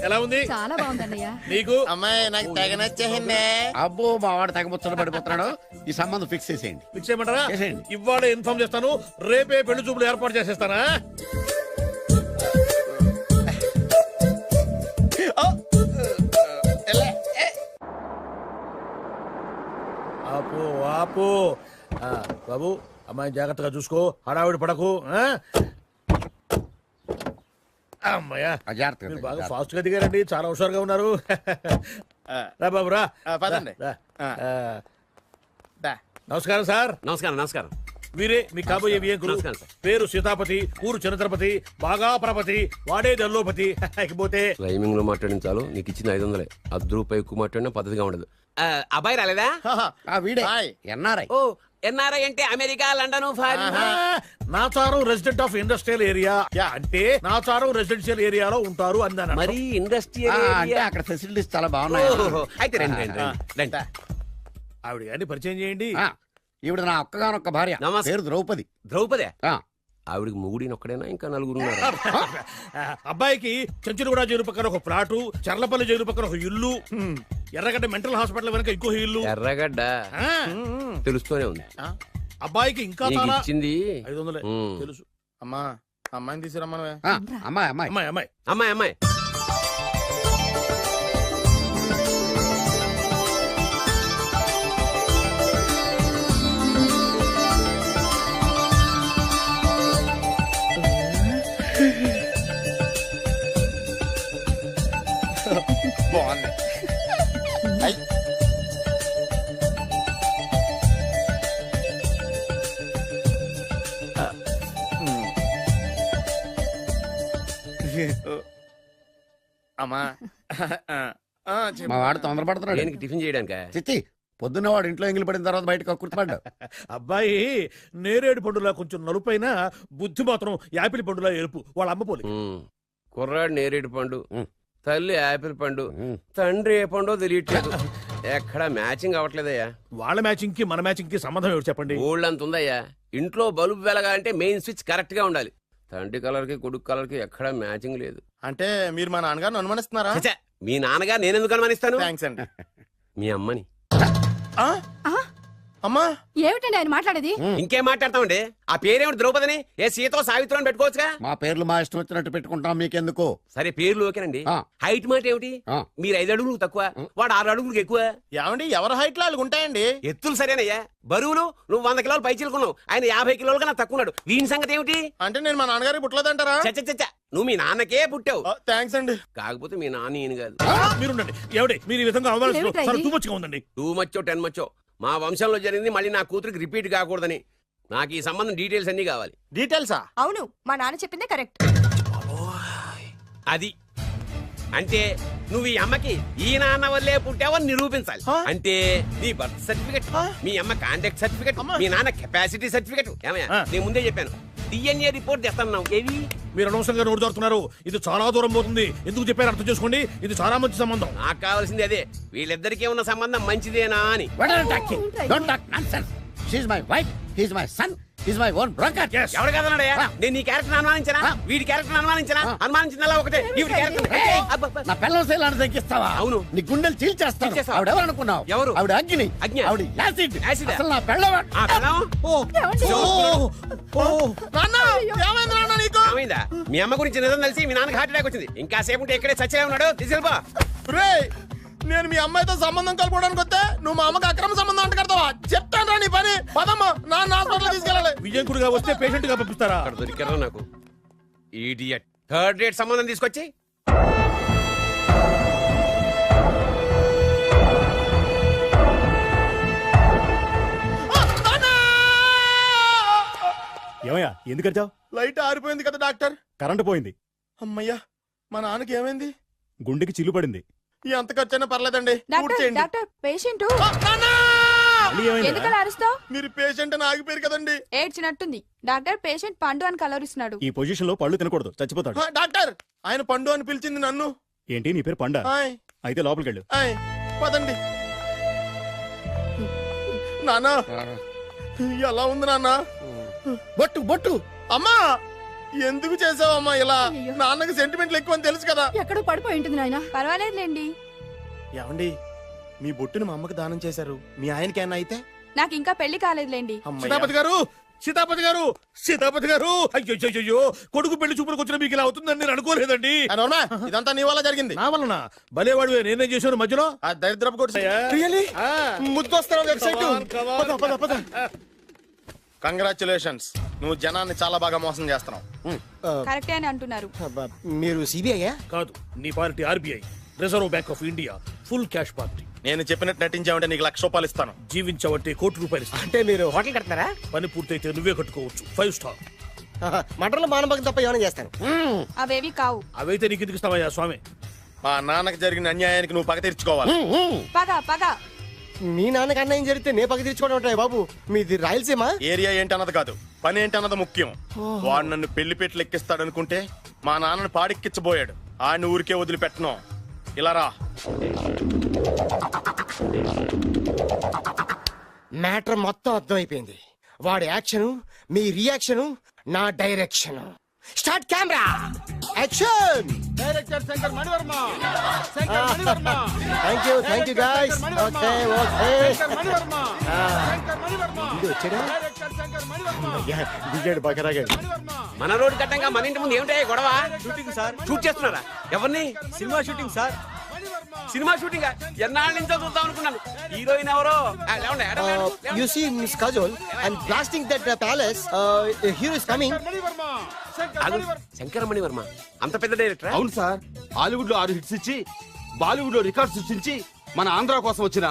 ఎలా ఉంది? చాలా బాగుందన్నయ్య. నీకు? అమ్మాయి నాకు తెగ నచ్చేసిందే. అబ్బో, మా వాడు తెగబుచ్చట పడిపోతున్నాడు. ఈ సంబంధం ఫిక్స్ చేసేయండి. ఫిక్స్ చేయమంటారా? చేసేయండి. ఇవాళ ఇన్ఫార్మ్ చేస్తాను, రేపే పెళ్లి చూపులు ఏర్పాటు చేసేస్తానా? ఆపు, ఆపు. బాబు, అమ్మాయి జాగ్రత్తగా చూసుకో, హడావిడి పడకు. అమ్మాయ్యా, మీరు బాగా ఫాస్ట్ గా దిగారండి, చాలా హుషారుగా ఉన్నారు. రా బాబు, రా. పదండి. నమస్కారం సార్. నమస్కారం. నమస్కారం. వీరే మీ కాబోయే వియంకులు. పేరు సీతాపతి, ఊరు చంద్రపతి, బాగా ప్రపతి, వాడే దల్లోపతి. ఇకపోతే టైమింగ్ లో మాట్లాడించాలు, నీకు ఇచ్చిన 500. ₹10 ఎక్కువ మాట్లాడినా పద్ధతిగా ఉండదు. అబ్బాయి రాలేదా? వీడే ఎన్ఆర్ఐ. ఓ, ఎన్ఆర్ఐ అంటే America, London, Nacharam resident of industrial area. అంటే నాచారం రెసిడెన్షియల్ ఏరియాలో ఉంటారు అందాను. మరి ఇండస్ట్రియల్ అంటే అక్కడ ఫెసిలిటీస్ చాలా బాగున్నాయి. అయితే రండి. ఆవిడ గారిని పరిచయం చేయండి. ఈవిడ నా ఒక్కగానొక్క భార్య, పేరు ద్రౌపది. ద్రౌపదే? ఆవిడికి మొగుడిని ఒక్కడేనా, ఇంకా నలుగురు ఉన్నారు? అబ్బాయికి చెంచులగూడ జైలు పక్కన ఒక ప్లాటు, చర్లపల్లి జైలు పక్కన ఒక ఇల్లు, ఎర్రగడ్డ మెంటల్ హాస్పిటల్ వెనక ఇంకో ఇల్లు. ఎర్రగడ్డ తెలుస్తూనే ఉంది. అబ్బాయికి ఇంకా ఇచ్చింది 500 తెలుసు. అమ్మా, అమ్మాయిని తీసుకురమ్మా. అమ్మాయి అమ్మాయి అమ్మాయి అమ్మాయి అమ్మాయి. బాగుంది. అమ్మా, మా వాడు తొందరపడుతున్నాడు. దేనికి? టిఫిన్ చేయడానికా? చిచ్చి, పొద్దున్న వాడు ఇంట్లో ఎంగిలి పడిన తర్వాత బయటకు కుర్తుపడ్డాడు. అబ్బాయి నేరేడు పండులా కొంచెం నలుపైన, బుద్ధి మాత్రం యాపిల్ పండులా ఎరుపు. వాళ్ళ అమ్మ పోలి. కుర్రాడు నేరేడు పండు, తల్లి యాపిల్ పండు, తండ్రి ఏ పండో తెలియట్లేదు. ఎక్కడ మ్యాచింగ్ అవ్వట్లేదయ్యా. వాళ్ళ మ్యాచింగ్ కి మన మ్యాచింగ్ కి సంబంధం ఏమిటి చెప్పండి? ఊళ్ళంత ఉందయ్యా. ఇంట్లో బల్బు వెలగాలంటే మెయిన్ స్విచ్ కరెక్ట్ గా ఉండాలి. తండ్రి కలర్ కి కొడుకు కలర్ కి ఎక్కడ మ్యాచింగ్ లేదు. అంటే మీరు మా నాన్నగారిని అనుమానిస్తున్నారా? మీ నాన్నగారు నేనెందుకు అనుమానిస్తాను? థాంక్స్ అండి. మీ అమ్మని. అమ్మా, ఏమిటండి ఆయన మాట్లాడేది? ఇంకేం మాట్లాడతామండి? ఆ పేరేమిటి? ద్రౌపదిని ఏ సీతో సావిత్రం పెట్టుకోవచ్చుగా. మా పేర్లు మా ఇష్టం వచ్చినట్టు పెట్టుకుంటాం, మీకెందుకు? సరే, పేర్లు ఓకేనండి. హైట్ మాట ఏమిటి? మీరు 5 అడుగులు తక్కువ, వాడు 6 అడుగులకు ఎక్కువ. ఏమండి, ఎవరి హైట్ లో వాళ్ళకి ఉంటాయండి. ఎత్తులు సరేనయ్యా. బరువులు నువ్వు 100 కిలోలు పై చిలుకున్నావు, ఆయన 50 కిలోలు కన్నా తక్కువ ఉన్నాడు. వీని సంగతి ఏమిటి? అంటే నేను మా నాన్నగారికి పుట్టలేదంటారా? చచ్చ, నువ్వు మీ నాన్నకే పుట్టావు. థాంక్స్ అండి. కాకపోతే మీ నాన్న ఈయన కాదు. మీరుండండి. ఎవడే మీరు ఈ విధంగా అవమానిస్తున్నారు? టూ మచ్గా ఉందండి. 2 మచ్చో 10 మచ్చో మా వంశంలో జరిగింది మళ్ళీ నా కూతురికి రిపీట్ కాకూడదని నాకు ఈ సంబంధం డీటెయిల్స్ అన్ని కావాలి. డీటెయిల్సా? అవును, మా నాన్న చెప్పిందే కరెక్ట్. అది అంటే నువ్వు ఈ అమ్మకి ఈ నాన్న వల్లే పుట్టావని నిరూపించాలి. అంటే నీ బర్త్ సర్టిఫికెట్, మీ అమ్మ కాంటాక్ట్ సర్టిఫికెట్, మీ నాన్న కెపాసిటీ సర్టిఫికెట్. ఏమయ్యా, నేను ముందే చెప్పాను డిఎన్ఏ రిపోర్ట్ తెస్తాను. ఏవి మీరు అనవసరంగా నోరు జారుతున్నారు. ఇది చాలా దూరం పోతుంది. ఎందుకు చెప్పారు అర్థం చేసుకోండి. ఇది చాలా మంచి సంబంధం. నాకు కావాల్సింది అదే, వీళ్ళిద్దరికీ ఉన్న సంబంధం మంచిదేనా అని. ఎవరు కదన్నాడయ్యా? నేను నీ క్యారెక్టర్ అనుమానించనా? వీడి క్యారెక్టర్ అనుమానించనా? అనుమానించిన ఒకటే వీడి క్యారెక్టర్. నా పిల్లల శైలాన్ని తగ్గిస్తావా? అవును. నీ గుండెలు చీల్చేస్తాను. చీల్చేస్తావా? ఆవిడ ఎవరు అనుకున్నావు? ఎవరు? ఆవిడ అగ్ని. అగ్ని? ఆవిడ యాసిడ్. యాసిడ్? అసలు నా పిల్లవ ఆ పిల్లం? ఏమైందా? మీ అమ్మ గురించి నిజం తెలిసి మీ నాన్నకి హార్ట్ అటాక్ వచ్చింది. ఇంకా సేపు ఉంటే ఎక్కడే చచ్చలే ఉన్నాడు. తీసుకెళ్ళిపో. నేను మీ అమ్మాయితో సంబంధం కలుపుకోవడానికి వస్తే నువ్వు మా అమ్మకి అక్రమ సంబంధం అంట కడతావా? చెప్తాను నీ పని. పదమ్మా, నాన్న హాస్పిటల్ తీసుకెళ్ళాలి. విజయంకుడిగా వస్తే పేషెంట్ గా పంపిస్తారా? అక్కడ దొరికారా నాకు ఈడియట్. థర్డ్ రేట్ సంబంధం తీసుకొచ్చి ఏమయ్యా ఎందుకు వచ్చావు? లైట్ ఆరిపోయింది కదా డాక్టర్. కరెంటు పోయింది. అమ్మయ్యా, మా నాన్నకి ఏమైంది? గుండెకి చిల్లు పడింది. ఎంత ఖర్చైనా పర్లేదండి. డాక్టర్ పేషెంట్ ఎందుకలా అరుస్తావు? మీరు పేషెంట్ అని ఆగిపోయారు కదండి. ఏడ్చినట్టుంది. డాక్టర్ పేషెంట్ పండు అని కలరిస్తున్నాడు. ఈ పొజిషన్ లో పళ్ళు తినకూడదు, చచ్చిపోతాడు. డాక్టర్, ఆయన పండు అని పిలిచింది నన్ను. ఏంటి నీ పేరు పండా? ఆయ్. అయితే లోపలికి వెళ్ళు. ఆయ్, పదండి. నాన్నా, ఎలా ఉంది నాన్న? బొట్టు బొట్టు. అమ్మా, ఎందుకు చేసావమ్మా ఇలా? నాన్నకి సెంటిమెంట్లు ఎక్కువ అని తెలుసు కదా. ఎక్కడో పడిపోయి ఉంటుంది నాయన. పర్వాలేదులేండి. ఏమండి, మీ బొట్టును మా అమ్మకి దానం చేశారు. మీ ఆయనకేనా అయితే? నాకు ఇంకా పెళ్లి కాలేదులేండి. సీతాపతి గారు, సీతాపతి గారు, సీతాపతి గారు, అయ్యో కొడుకు పెళ్లి చూపులకు వచ్చిన మీకు ఇలా అవుతుందని నేను అనుకోలేదండి. ఇదంతా నీ వల్ల జరిగింది. నా వలన? భలేవాడు, నేనేం చేశాను మధ్యలో? ఆ దరిద్రపు ముద్దొస్తాను వెబ్సైట్. కంగ్రాచులేషన్స్, నువ్వు జనాన్ని చాలా బాగా మోసం చేస్తున్నావు. కరెక్టే అని అంటున్నారు. మీరు సిబిఐ కాదు, నీ party RBI, reserve bank of India, full cash party. నేను చెప్పినట్టు నటించావంటే నీకు ₹1,00,000 ఇస్తాను. జీవించావంటే ₹1,00,00,000 ఇస్తాను. అంటే మీరు హోటల్ కడతారా? పని పూర్తయితే నువ్వే కట్టుకోవచ్చు, 5 స్టార్. మటన్లో మానభంగం తప్ప ఏమైనా చేస్తాను. అవేవి కావు. అవైతే నీకు ఎందుకు ఇస్తావయ్యా స్వామి? మా నాన్నకి జరిగిన అన్యాయానికి నువ్వు పగ తీర్చుకోవాలి. పగ మీ నాన్నకి అన్యాయం జరిగితే నే పగ తీర్చుకోవడం ఉంటాయి బాబు. మీది రాయలసీమ. ఏరియా ఏంటన్నది కాదు, పని ఏంటన్నది ముఖ్యం. వాడు నన్ను పెళ్లి పెట్లు ఎక్కిస్తాడు అనుకుంటే మా నాన్నను పాడెక్కించబోయాడు. ఆయన ఊరికే వదిలిపెట్టను. ఇలా రా. మ్యాటర్ మొత్తం అర్థమైపోయింది. వాడి యాక్షన్, మీ రియాక్షన్, నా direction. Start camera, action. Director Shankar Mani Varma. Thank you guys. Okay దిగాడు బకరాగాడు. మన రోడ్డు కట్టంగా మన ఇంటి ముందు ఏమిటాయి గొడవ? Shooting sir. షూట్ చేస్తున్నారా? ఎవరిని? Cinema shooting sir. Cinema shooting ఎన్నాళ్ళ నుంచో చూద్దాం అనుకున్నాను. హీరోయిన్ ఎవరో? You see Miss Kajol, I'm blasting that palace. A hero is coming. Shankara Mani Varma అంత పెద్ద డైరెక్టర్? అవును సార్, హాలీవుడ్ లో 6 హిట్స్ ఇచ్చి బాలీవుడ్ లో రికార్డ్ సృష్టించి మన ఆంధ్ర కోసం వచ్చిన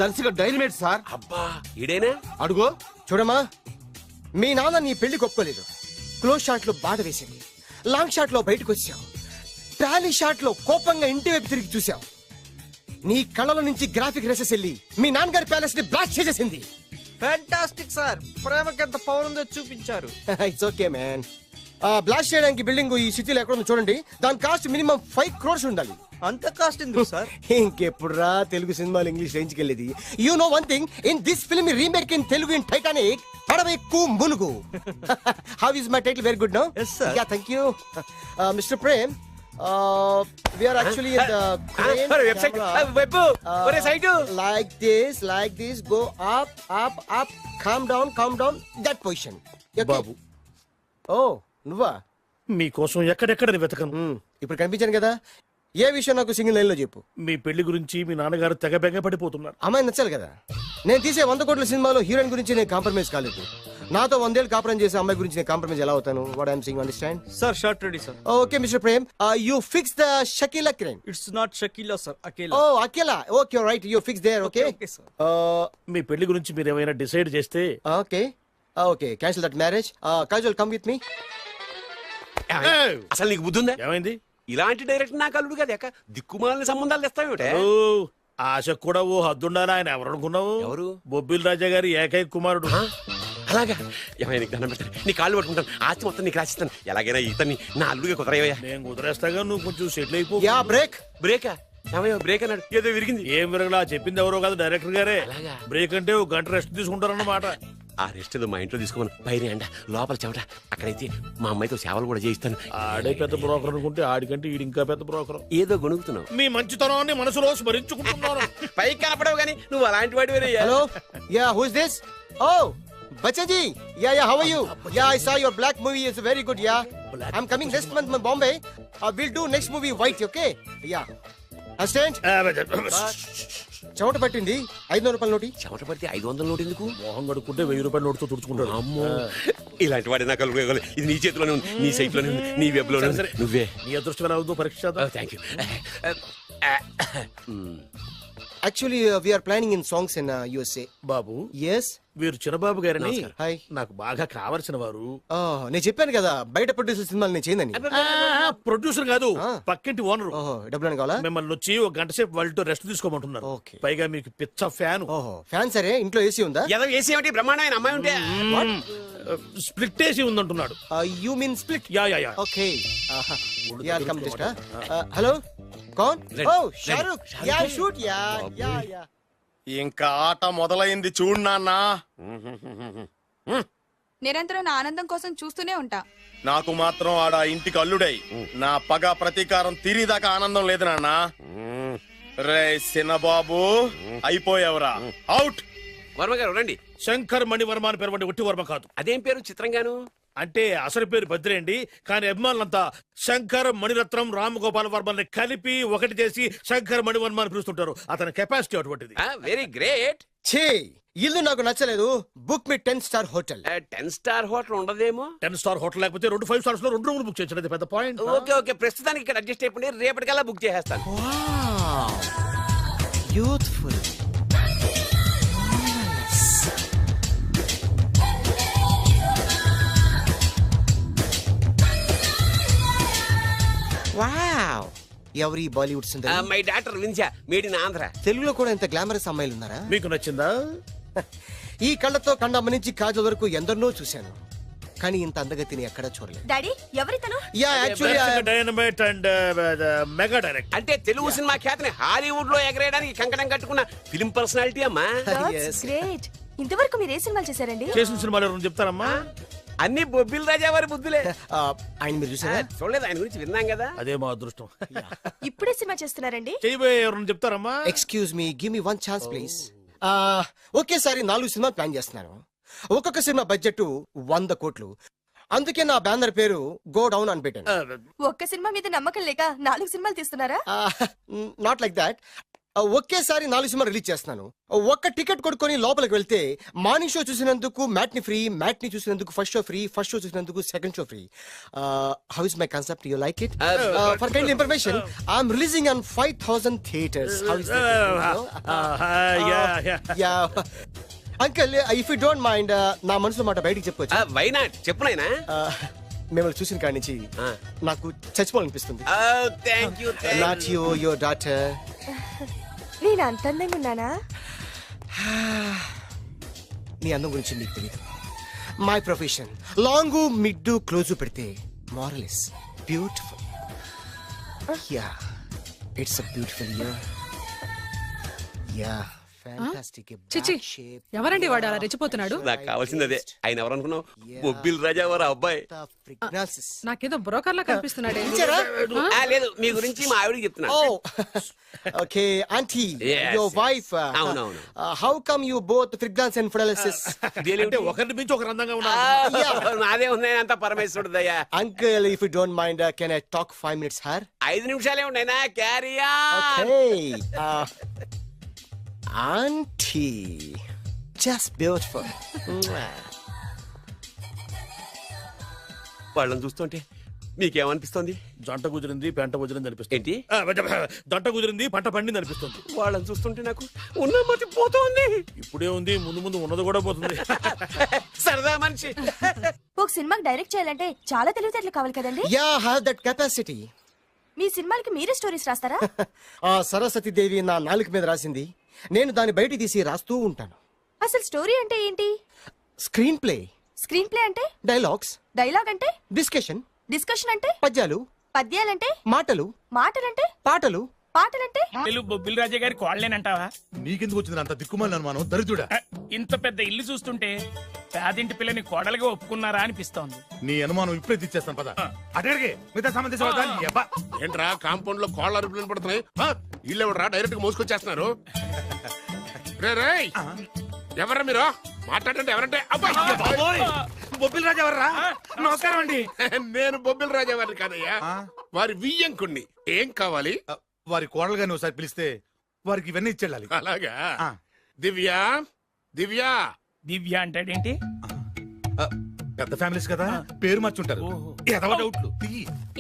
దర్శక డైనమేట్ సార్. అబ్బా, ఈడేనా? అడుగో. చూడమ్మా, మీ నాన్న నీ పెళ్లి ఒప్పుకోలేదు. క్లోజ్ షాట్ లో బాధ వేసింది, లాంగ్ షాట్ లో బయటకు వచ్చావు, ట్రాలీ షాట్ లో కోపంగా ఇంటి వైపు తిరిగి చూసావు. నీ కళ్ళలో నుంచి గ్రాఫిక్ రెసెస్ వెళ్ళి మీ నాన్నగారి ప్యాలెస్ ని బ్లాస్ట్ చేసేసింది. ఫ్యాంటాస్టిక్ సార్, ప్రేమకి ఎంత పవర్ ఉందో చూపించారు. It's okay man. బ్లాస్ట్ చేయడానికి బిల్డింగ్ ఈ సిటీలో ఎక్కడ ఉందో చూడండి. దాని కాస్ట్ మినిమం 5 crores ఉండాలి. అంత కాస్ట్ ఎందుకు సార్? ఇంకెప్పుడు రా తెలుగు సినిమాలు ఇంగ్లీష్ రేంజ్కి వెళ్ళేది. You know one thing, in this film remake in Telugu in Titanic, పడవెక్కు మునుగు. How is my title? Very good no? Yes sir. Yeah, thank you. Mr. Prem, we are actually in the crane website. camera. ఒరే site. Like this, go up, calm down, that position. Okay? బాబు, Oh, నువ్వా? మీకోసం ఎక్కడెక్కడ వెతకను. ఇప్పుడు కనిపించాను కదా. ఏ విషయం నాకు single line లో చెప్పు. మీ పెళ్లి గురించి మీ నాన్నగారు తెగ బెంగ పడిపోతున్నారు. అమ్మాయి నచ్చాలి కదా. నేను తీసే 100 కోట్ల సినిమాలో హీరోయిన్ గురించి నేను కాంప్రమైజ్ కాలేదు. నాతో 100 ఏళ్ళు కాపురం చేసే అమ్మాయి గురించి నేను కాంప్రమైజ్ ఎలా అవుతాను? What I'm saying, understand? Sir shot ready sir. Okay mister Prem, you fix the Shakila crime. It's not Shakila sir, Akela. Oh Akela, okay right, you fix there. Okay sir. మీ పెళ్లి గురించి మీరు ఏమైనా డిసైడ్ చేస్తే? Okay cancel that marriage. Kajal come with me. అసలు నీకు బుద్ధి ఉందా? ఏమైంది? ఇలాంటి డైరెక్టర్ నాకు అల్లుడు కదా, దిక్కుమాలని సంబంధాలు తెస్తావేమిటే? ఆశ కూడా ఓ హద్దుండాలి. ఆయన ఎవరు అనుకున్నావు? ఎవరు? బొబ్బిల్ రాజా గారి ఏకైక కుమారుడు. అలాగా ఏమైనా నీకు దండం పెడతాను, నీ కాళ్ళు పట్టుకుంటాను, ఆస్తి మొత్తం నీకు రాసిస్తాను. ఎలాగైనా ఇతన్ని నా అల్లుడిగా కుదరయ్యా. నేను కుదిరేస్తాగా, నువ్వు కొంచెం సెటిల్ అయిపో. బ్రేకా ఏమయ్యా? బ్రేక్ అన్నాడు, ఏదో విరిగింది. ఏం విరగలా, చెప్పింది ఎవరో కాదు, డైరెక్టర్ గారే. అలాగా? బ్రేక్ అంటే ఒక గంట రెస్ట్ తీసుకుంటారన్నమాట. ఆ రెస్ట్ ఏదో మా ఇంట్లో తీసుకోమను. పైన అంట, లోపల చెమట. అక్కడైతే మా అమ్మాయితో సేవలు కూడా చేయిస్తాను. ఆడే పెద్ద బ్రోకర్ అనుకుంటే ఆడికంటే ఈడు ఇంకా పెద్ద బ్రోకర్. ఏదో గొణుగుతున్నావు. మీ మంచితనాన్ని మనసులో స్మరించుకుంటున్నాను. పైకి కనపడవు కానీ నువ్వు అలాంటి వాడి. Hello, ya who is this? Oh Bachchan ji, yeah, how are you? Yeah, I saw your black movie. It's very good, yeah. I'm coming next month in Bombay. We'll do next movie white, okay? Yeah. Assistant? చెమట పట్టింది 500 రూపాయల నోటి. చెమట పడితే 500 note ఎందుకు? మోహం కడుక్కుంటే 1000 రూపాయల నోటుతో తుడుచుకుంటాడు. అమ్మో, ఇలాంటి వాడి నాకు ఇది నీ చేతిలోనే ఉంది, నీ సైట్ లోనే ఉంది, నీ వెబ్ లోనే ఉంది. నువ్వే నీ అదృష్టం ఎలా ఉందో పరీక్ష. Thank you. Actually, we are planning in songs in USA. Babu, Yes. వీరు చిన్నబాబు గారని హాయ్. నాకు బాగా కావలసిన వారు. నేను చెప్పాను కదా బయట ప్రొడ్యూసర్ సినిమాలు నేను చేయదని. ప్రొడ్యూసర్ కాదు, పక్కింటి ఓనరు. డబ్బులు కావాలా? మిమ్మల్ని వచ్చి ఒక గంట సేపు వాళ్ళతో రెస్ట్ తీసుకోమంటున్నారు. పైగా మీకు పిచ్చ ఫ్యాన్. ఫ్యాన్ సరే, ఇంట్లో ఏసీ ఉందా? ఏదో ఏసీ ఏమిటి, బ్రహ్మాండమైన అమ్మాయి ఉంటే. స్ప్లిట్ ఏసీ ఉందంటున్నాడు. You mean split? Yeah yeah yeah. Okay. Yeah come just. Hello, కౌన్? Oh Shahrukh. Yeah shoot. Yeah yeah yeah. ఇంకా ఆట మొదలైంది చూడు నాన్న. నిరంతరం నా ఆనందం కోసం చూస్తూనే ఉంటా. నాకు మాత్రం ఆడ ఇంటికి అల్లుడై నా పగ ప్రతీకారం తీరిదాకా ఆనందం లేదు నాన్న. రే సినబాబు, అయిపోయావురా, అవుట్. వర్మ గారు రండి. శంకర్ మణివర్మ అని పేరు, ఒట్టి వర్మ కాదు. అదేం పేరు చిత్రంగాను? అంటే అసలు పేరు భద్రేండి, కానీ అభిమానులంతా శంకర్ మణిరత్నం రామగోపాల్ వర్మని కలిపి ఒకటి చేసి శంకర్ మణివర్మ అని పిలుస్తుంటారు. అతని కెపాసిటీ అటువంటిది. Very great. ఛీ, ఇల్లు నాకు నచ్చలేదు. బుక్ మీ 10 స్టార్ హోటల్. 10 స్టార్ హోటల్ ఉండదేమో. 10 స్టార్ హోటల్ లేకపోతే 2 5 స్టార్స్ లో 2 రూములు బుక్ చేయొచ్చు. అది పెద్ద పాయింట్. ఓకే ఓకే, ప్రస్తుతానికి ఇక్కడ అడ్జస్ట్ అయిపోయి రేపటికల్లా బుక్ చేసేస్తాను. యూత్ఫుల్. వావ్, ఎవరి బాలీవుడ్ సుందరి? మై డాక్టర్ విన్సా, మేడ్ ఇన్ ఆంధ్ర. తెలుగులో కూడా ఇంత గ్లామరస్ అమ్మాయిలు ఉన్నారా? మీకు నచ్చిందా? ఈ కళ్ళతో కండమ్మ నుంచి కాజల్ వరకు ఎందరినో చూశాను, కానీ ఇంత అందగతిని ఎక్కడా చూడలేదు. డాడీ, ఎవరితను? Yeah actually dynamite and mega direct. అంటే తెలుగు సినిమా ఖ్యాతిని హాలీవుడ్ లో ఎగరేయడానికి కంకణం కట్టుకున్న ఫిలిం పర్సనాలిటీ అమ్మా. గ్రేట్. ఇంతవరకు మీరు ఏ సినిమాలు చేశారండి? చేసిన సినిమాలు ఎవరు చెప్తారమ్మా? అన్ని బొబ్బిల్ రాజా వారి బుద్ధులే. ఆయన మీరు చూసారా? చూడలేదు, ఆయన గురించి విన్నాం కదా. అదే మా అదృష్టం. ఇప్పుడే సినిమా చేస్తున్నారండి? చేయబోయే ఎవరు చెప్తారమ్మా? Excuse me, give me 1 chance please. ఒకేసారి 4 సినిమాలు ప్లాన్ చేస్తున్నాను. ఒక్కొక్క సినిమా బడ్జెట్ 100 కోట్లు. అందుకే నా బ్యానర్ పేరు గో డౌన్ అని పెట్టాను. ఒక్క సినిమా మీద నమ్మకం లేక 4 సినిమాలు తీస్తున్నారా? Not like that. ఒకేసారి 4 సినిమా రిలీజ్ చేస్తున్నాను. ఒక్క టికెట్ కొనుక్కొని లోపలికి వెళ్తే మార్నింగ్ షో చూసినందుకు మ్యాట్ని ఫ్రీ, మ్యాట్ని చూసినందుకు first show free, first show చూసినందుకు second show free. How is my concept? You like it? For kind information, I'm releasing on 5000 theatres. How is that? Uncle, if you don't mind, నా మనసులో మాట బయటికి చెప్పుకోవచ్చు? Why not, చెప్పు నాయనా. మిమ్మల్ని చూసిన కాడి నుంచి నాకు చచ్చిపోవాలనిపిస్తుంది. Thank you. Not you, your daughter. నేను అంత అందంగా ఉన్నానా? నీ అందం గురించి నీకు తెలియదు. My profession long mid close పెడితే moral is beautiful. Yeah, it's a beautiful year. Yeah, fantastic. చిచి, ఎవరండి వాడు అలా రెచ్చిపోతున్నాడు? నాకు కావాల్సింది అదే. ఆయన ఎవరు అనుకున్నావు? బొబ్బిల్ రాజా వారు అబ్బాయి. నాకేదో బ్రోకర్ లా కనిపిస్తున్నాడే. లేదు, మీ గురించి మా ఆవిడకి చెప్తున్నా. Okay auntie, your wife. అవునవును. How come you both fragrance and fidelities? అంటే ఒకరిని మించి ఒకరు అందంగా ఉన్నారు. నాదే ఉన్నాయి అంత పరమేశ్వరుడు దయ్యా. Uncle, if you don't mind, can I talk 5 minutes her? 5 నిమిషాలే ఉన్నాయినా, carry on. Okay. Auntie, just beautiful. వాళ్ళని చూస్తుంటే మీకేమనిపిస్తుంది? జంట కుదిరింది, పెంట కుదిరింది అనిపిస్తుంది. ఏంటి? జంట కుదిరింది, పంట పండింది అనిపిస్తుంది. వాళ్ళని చూస్తుంటే నాకు ఉన్న మతి పోతుంది. ఇప్పుడే ఉంది, ముందు ముందు ఉన్నది కూడా పోతుంది. సరదా మనిషి. ఒక సినిమాకి డైరెక్ట్ చేయాలంటే చాలా తెలివితేటలు కావాలి కదండి? Yeah, have that capacity. మీ సినిమాలకి మీరే స్టోరీస్ రాస్తారా? సరస్వతి దేవి నా నాలుక మీద రాసింది, నేను దాన్ని బయట తీసి రాస్తూ ఉంటాను. అసలు స్టోరీ అంటే ఏంటి? Screen play. స్క్రీన్ ప్లే అంటే డైలాగ్స్. డైలాగ్ అంటే డిస్కషన్. డిస్కషన్ అంటే పద్యాలు. పద్యాలంటే మాటలు. మాటలంటే పాటలు. పాటలంటే బొబ్బిల్ రాజా గారి కోడలేనంటావా? నీకెందుకు వచ్చింది అంత దిక్కుమాలి అనుమానం దరిద్రుడా? ఇంత పెద్ద ఇల్లు చూస్తుంటే పేదింటి పిల్లని కోడలుగా ఒప్పుకున్నారా అనిపిస్తోంది. నీ అనుమానం ఇప్పుడే తెచ్చేస్తాను పద. అడిగే మిగతా సంబంధించి ఏంట్రా కాంపౌండ్ లో కోళ్ళ అరుపులు పడుతున్నాయి? ఇల్లు ఎవడరా డైరెక్ట్ గా మోసుకొచ్చేస్తున్నారు? ఎవరా మీరు మాట్లాడండి? ఎవరంటే? బొబ్బిల్ రాజా ఎవర్రా? నమస్కారం అండి. నేను బొబ్బిల్ రాజా వారిని కాదయ్యా, వారి వియ్యంకుణ్ణి. ఏం కావాలి? వారి కోడలు గారిని ఒకసారి పిలిస్తే వారికి ఇవన్నీ ఇచ్చేళ్ళాలి. అలాగా? దివ్య దివ్య దివ్య అంటాడేంటి? పెద్ద ఫ్యామిలీస్ కదా, పేరు మార్చుంటారు. ఎదవ డౌట్లు.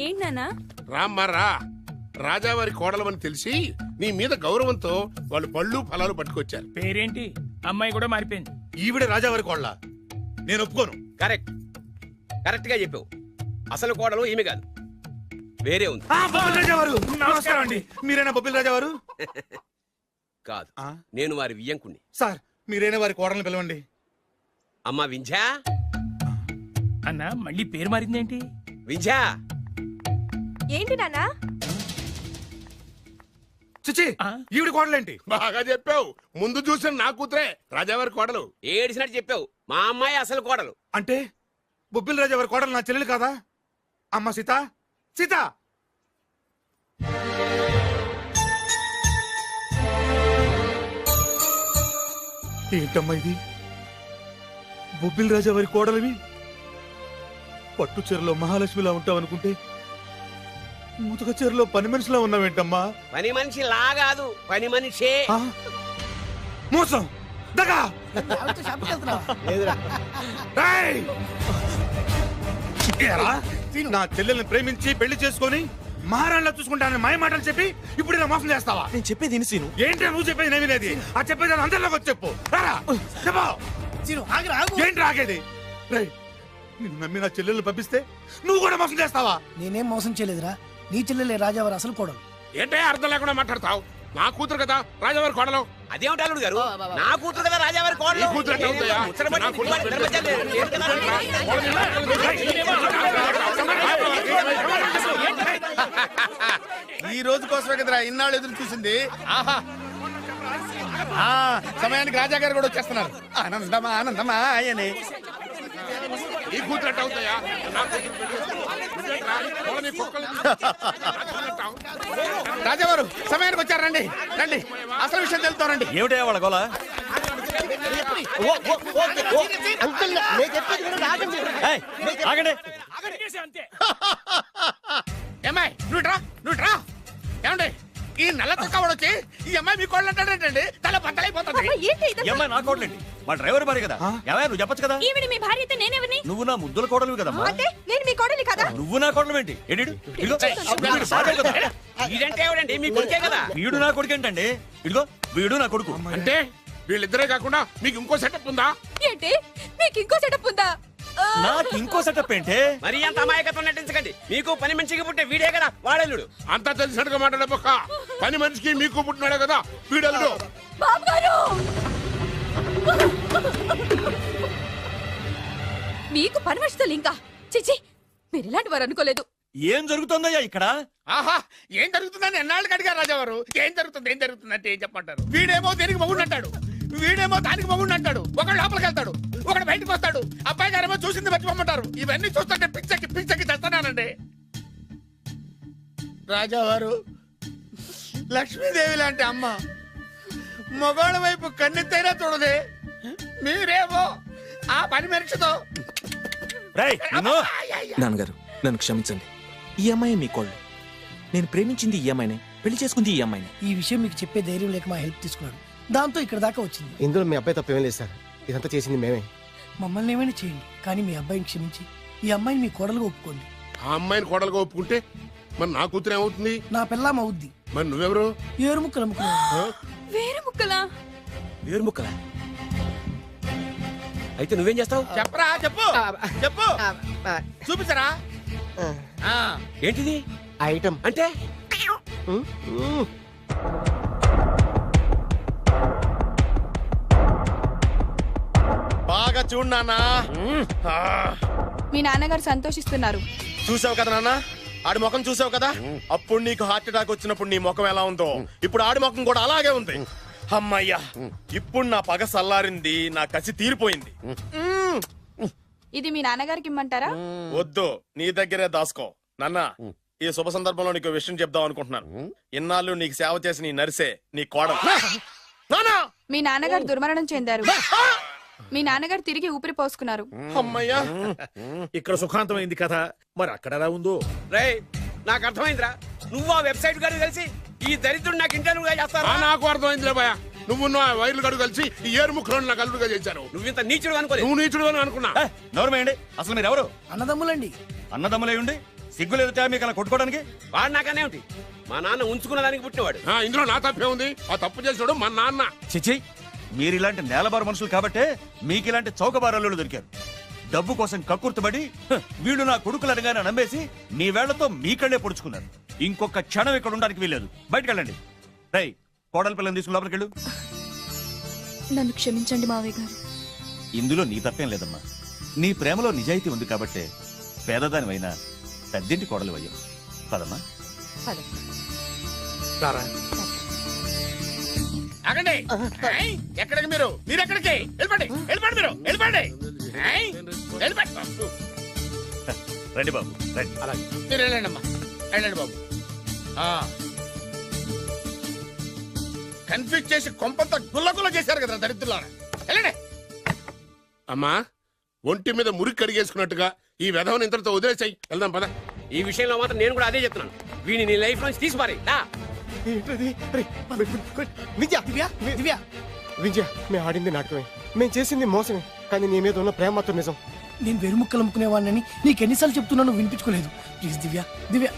ఏంటన్నా? రామ్మారా, రాజావారి కోడలమని తెలిసి నీ మీద గౌరవంతో వాళ్ళు పళ్ళు ఫలాలు పట్టుకొచ్చారు. పేరేంటి? అమ్మాయి కూడా మారిపోయింది. ఈవిడే రాజావారి కోడల? నేను ఒప్పుకోను. కరెక్ట్ కరెక్ట్ గా చెప్పావు. అసలు కోడలు ఈమె కాదు, వేరే ఉంది. బొబ్బిల్ రాజావారు నమస్కారం అండి. మీరేనా బొబ్బిల్ రాజావారు? కాదు, నేను వారి వియ్యంకుణ్ణి. సార్ మీరేనా వారి కోడల్ని పిలవండి. అమ్మా వింజా. అన్నా మళ్ళీ పేరు మారిందేంటి? వింజా. ఏంటి నాన్నా? చిచి, ఈవిడ కోడలేంటి? బాగా చెప్పావు. ముందు చూసిన నా కూతురే రాజావారి కోడలు. ఏడిసినట్టు చెప్పావు. మా అమ్మాయి అసలు కోడలు. అంటే బొబ్బిల్ రాజావారి కోడలు నా చెల్లెలు కాదా? అమ్మ సీత, సీత. ఏంటమ్మా ఇది? బొబ్బిల్ రాజావారి కోడలివి పట్టు చీరలో మహాలక్ష్మిలా ఉంటావనుకుంటే ముతుక చీరలో పని మనిషిలా ఉన్నావేంటమ్మా? పని మనిషి లాగాదు, పని మనిషే. మోసం, దగా. ఏయ్! ఏరా, నా చెల్లెల్ని ప్రేమించి పెళ్లి చేసుకొని మహారాణిలా చూసుకుంటానని మాయ మాటలు చెప్పి ఇప్పుడు ఇలా మోసం చేస్తావా? నేను చెప్పేది విను. ఏంటి నువ్వు చెప్పేది? నేను వినేది. ఆ చెప్పేది అందరిలోకి వచ్చి చెప్పు. రారా, చెప్పు. ఏంటి రాగేది? రేయ్, నిన్ను నమ్మి నా చెల్లెల్ని పంపిస్తే నువ్వు కూడా మోసం చేస్తావా? నేనేం మోసం చేయలేదురా, నీ చెల్లెలే రాజావారు అసలు కోడలు. ఏంటే అర్థం లేకుండా మాట్లాడతావు? నా కూతురు కదా రాజావారి కోడలు. అదేమిటి అల్లుడు గారు, నా కూతురు కదా రాజావారి కోడలు. కూతురు ఎట్లా అవుతాయా? ఈ రోజు కోసమే కదరా ఇన్నాళ్ళు ఎదురు చూసింది. ఆహా, సమయానికి రాజా గారు కూడా వచ్చేస్తున్నారు. ఆనందమా ఆనందమా ఆయనే. ఈ కూతురు ఎట్లా అవుతాయా? రాజావారు సమయానికి వచ్చారు. రండి రండి, అసలు విషయం తెలుతారండి. ఏమిటా వాళ్ళ గోల? ఆగండి. ఏమ్మాయి నువ్వు రా. ఏమండి ఈ నల్ల తొక్కవాడు వచ్చి ఈ అమ్మాయి మీ కోళ్ళు అంటాడేంటండి? తల బద్దలైపోతుంది. అమ్మాయి నా కోడలేంటి? మా డ్రైవర్ భార్య కదా. ఏమయ్య నువ్వు చెప్పొచ్చు కదా. ఈవిడ మీ భార్య అయితే నేనెవరిని? నువ్వు నా ముద్దుల కోడలు కదమ్మా. అంటే నేను మీ కోడలి కదా? నువ్వు నా కోడలు ఏంటి? వీడంటే ఎవడండి? మీ కొడుకే కదా. వీడు నా కొడుకు ఏంటండి? ఇదిగో వీడు నా కొడుకు. అంటే వీళ్ళిద్దరే కాకుండా మీకు ఇంకో సెటప్ ఉందా? ఏంటి మీకు ఇంకో సెటప్ ఉందా? నాకు ఇంకో సెటప్ ఏంటి? మరి అంత అమాయకత్వం నటించకండి. మీకు పని మనిషికి పుట్టే వీడే కదా వాడల్లుడు. అంతా తెలిసినట్టుగా మాట్లాడబోక. పని మనిషికి మీకు పుట్టినాడే కదా వీడల్లుడు. మీకు పని మనిషితో ఇంకా చిచి, మీరు ఇలాంటి వారు అనుకోలేదు. ఏం జరుగుతుందయ్యా ఇక్కడ? ఆహా, ఏం జరుగుతుందని ఎన్నాళ్ళకి అడిగారు రాజావారు. ఏం జరుగుతుంది అంటే ఏం చెప్పంటారు? వీడేమో దేనికి మగుడు అంటాడు, వీడేమో దానికి మగుడు అంటాడు. ఒకడు లోపలికి వెళ్తాడు, ఒకడు బయటకు వస్తాడు. అబ్బాయి గారేమో చూసింది మర్చిపోమంటారు. ఇవన్నీ చూస్తుంటే పిచ్చకి చేస్తానండి. రాజావారు లక్ష్మీదేవి లాంటి అమ్మ మగవాళ్ళ వైపు కన్నెత్తైనా చూడదే. మీరేమో ఆ పని మనిషితో. నాన్నగారు నన్ను క్షమించండి. ఈ అమ్మాయి మీ కోళ్ళు. నేను ప్రేమించింది ఈ అమ్మాయిని, పెళ్లి చేసుకుంది ఈ అమ్మాయిని. ఈ విషయం మీకు చెప్పే ధైర్యం లేక మా హెల్ప్ తీసుకున్నాడు. దాంతో ఇక్కడ దాకా వచ్చింది. ఇందులో మీ అబ్బాయి తప్పేం లేదు సార్. ఇదంతా చేసింది మేమే. మమ్మల్ని ఏమైనా చేయండి, కానీ మీ అబ్బాయిని క్షమించి ఈ అమ్మాయిని మీ కోడలుగా ఒప్పుకోండి. ఆ అమ్మాయిని కోడలుగా ఒప్పుకుంటే మరి నా కూతురు ఏమవుతుంది? నా పిల్లం అవుద్ది. మరి నువ్వెవరు? ఏరు ముక్కలు అమ్ముకున్నా. వేరే ముక్కలా? వేరు ముక్కలా? అయితే నువ్వేం చేస్తావు? చెప్పరా, చెప్పు చెప్పు, చూపించరా. ఏంటిది ఐటమ్ అంటే? బాగా చూడు నాన్న. మీ నాన్నగారు సంతోషిస్తున్నారు. చూసావు కదా నాన్న, ఆడి ముఖం చూసావు కదా. అప్పుడు నీకు హార్ట్ అటాక్ వచ్చినప్పుడు నీ ముఖం ఎలా ఉందో ఇప్పుడు ఆడి ముఖం కూడా అలాగే ఉంది. అమ్మయ్యా, ఇప్పుడు నా పగ సల్లారింది, నా కసి తీరిపోయింది. ఇది మీ నాన్నగారికి ఇమ్మంటారా? వద్దు, నీ దగ్గరే దాసుకో. నాన్న, ఈ శుభ సందర్భంలో నీకు విషయం చెప్దాం అనుకుంటున్నాను. ఇన్నాళ్ళు నీకు సేవ చేసి నీ నరిసే నీ కోడలు. మీ నాన్నగారు దుర్మరణం చెందారు. మీ నాన్నగారు తిరిగి ఊపిరి పోసుకున్నారు. అమ్మయ్యా, ఇక్కడ సుఖాంతమైంది కథ. మరి అక్కడ ఎలా ఉందో? రే, నాకు అర్థమైందిరా. నువ్వు ఆ వెబ్సైట్ గారు కలిసి ఈ దరిద్రుడు నాకు ఇంటర్వ్యూగా చేస్తారా? నాకు అర్థమైందిలే భయ. నువ్వు వైర్లు గడు కలిసి ఈ ఏరు ముక్కలను నాకు అల్లుడుగా చేశారు. నువ్వు ఇంత నీచుడు అనుకోలేదు. నువ్వు నీచుడు అని అనుకున్నా. నోరమేయండి. అసలు మీరు ఎవరు? అన్నదమ్ములండి. అన్నదమ్ములే ఉండి సిగ్గు లేదు మీకు అలా కొట్టుకోవడానికి? వాడు నాకనే ఉంటి. మా నాన్న ఉంచుకున్న దానికి పుట్టినవాడు. ఇందులో నా తప్పే ఉంది. ఆ తప్పు చేసాడు మా నాన్న. చిచి, మీరు ఇలాంటి నేలబారు మనుషులు కాబట్టే మీకు ఇలాంటి చౌకబారల్లు దొరికారు. డబ్బు కోసం కక్కుర్తుబడి వీళ్ళు నా కొడుకులు అనగానే నమ్మేసి మీ వేళ్లతో మీకళ్ళే పొడుచుకున్నారు. ఇంకొక క్షణం ఇక్కడ ఉండడానికి వీల్లేదు. బయటకు వెళ్ళండి. రై, కోడల పిల్లని తీసుకుని లోపలికి వెళ్ళు. నన్ను క్షమించండి మావయ్య గారు. ఇందులో నీ తప్పేం లేదమ్మా. నీ ప్రేమలో నిజాయితీ ఉంది కాబట్టే పేదదానివైనా పెద్దింటి కోడలు అయ్యావు. పదమ్మా. ఆగండి. ఎక్కడికి మీరు ఎక్కడికి వెళ్ళిపోండి. వెళ్ళిపోండి, మీరు వెళ్ళిపోండి. రండి బాబు, రండి. మీరు వెళ్ళండి అమ్మా, వెళ్ళండి బాబు. కన్ఫ్యూజ్ చేసి కొంపంతా గుల్లగుల్ల చేశారు కదా దరిద్రులారా. వెళ్ళండి. అమ్మా, ఒంటి మీద మురికి కడిగేసుకున్నట్టుగా ఈ విధవని ఇంతటితో వదిలేసాయి. వెళ్దాం పద. ఈ విషయంలో మాత్రం నేను కూడా అదే చెప్తున్నాను. వీడిని నీ లైఫ్ నుంచి తీసిపారి. విజయ, మేము ఆడింది నాటకమే, మేము చేసింది మోసమే, కానీ నీ మీద ఉన్న ప్రేమ మాత్రం నిజం. నేను వెరుముక్కలు అమ్ముకునేవాడిని నీకు ఎన్నిసార్లు చెప్తున్నాను వినిపించుకోలేదు. ప్లీజ్ దివ్య, దివ్య.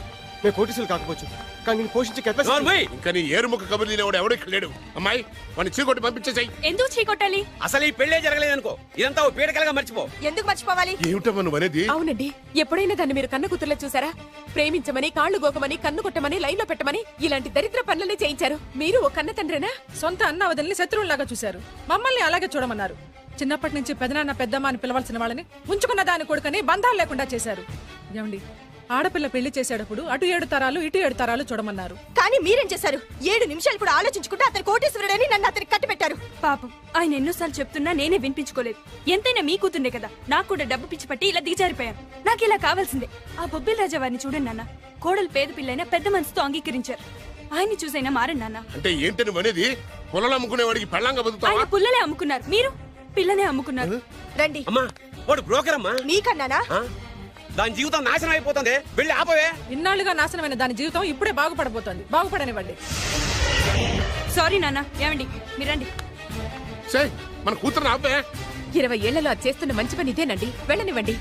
మేము కోటీసులు కాకపోవచ్చు, కానీ నేను పోషించే కెపాసిటీ. ఇంకా నీ ఏరుముఖ కబుర్లు తినేవాడు ఎవడు ఇక్కడ లేడు. అమ్మాయి, వాడిని చీకొట్టి పంపించేసాయి. ఎందుకు చీకొట్టాలి? అసలు ఈ పెళ్లే జరగలేదనుకో. ఇదంతా ఓ పీడకలుగా మర్చిపో. ఎందుకు మర్చిపోవాలి? ఏమిటమ్మా నువ్వు అనేది? అవునండి, ఎప్పుడైనా దాన్ని మీరు కన్న కూతుర్లో చూసారా? ప్రేమించమని, కాళ్ళు గోకమని, కన్ను కొట్టమని, లైన్ లో పెట్టమని ఇలాంటి దరిద్ర పనులనే చేయించారు. మీరు ఓ కన్న తండ్రేనా? సొంత అన్న వదిలిని శత్రువులాగా చూశారు. మమ్మల్ని అలాగే చూడమన్నారు. చిన్నప్పటి నుంచి పెదనాన్న పెద్దమ్మ అని పిలవాల్సిన వాళ్ళని ఉంచుకున్న దాని కొడుకని బంధాలు లేకుండా చేశారు. ఏమండి, ఆడపిల్ల పెళ్లి చేసేటప్పుడు అటు 7 తరాలు ఇటు 7 తరాలు చూడమన్నారు. కానీ మీరేం చేశారు? 7 నిమిషాలు కూడా ఆలోచించుకుంటే అతను కోటేశ్వరుడని నన్ను అతనికి కట్టిపెట్టారు. పాపం, ఆయన ఎన్నోసార్లు చెప్తున్నా నేనే వినిపించుకోలేదు. ఎంతైనా మీ కూతుండే కదా. నాకు కూడా డబ్బు పిచ్చి పట్టి ఇలా దిగజారిపోయాను. నాకు ఇలా కావాల్సిందే. ఆ బొబ్బిల్ రాజా వారిని చూడండి నాన్న. కోడలు పేద పిల్లైనా పెద్ద మనసుతో అంగీకరించారు. ఆయన్ని చూసైనా మారండి నాన్న. అంటే ఏంటి నువ్వు అనేది? పొలాలు అమ్ముకునేవాడికి పెళ్ళంగా బతుకుతావా? ఆయన పుల్లలే అమ్ముకున్నారు, మీరు పిల్లనే అమ్ముకున్నారు. రండి. అమ్మా, వాడు బ్రోకర్ అమ్మా. మీకన్నానా? దాని జీవితం నాశనం అయిపోతుంది. వెళ్ళి ఆపవే. ఇన్నాళ్ళుగా నాశనమైన దాని జీవితం ఇప్పుడే బాగుపడబోతోంది. బాగుపడనివ్వండి. సారీ నాన్న. ఏమండి, మీరండి. మన కూతురు ఆపే. 20 ఏళ్లలో అది చేస్తున్న మంచి పని ఇదేనండి. వెళ్ళనివ్వండి.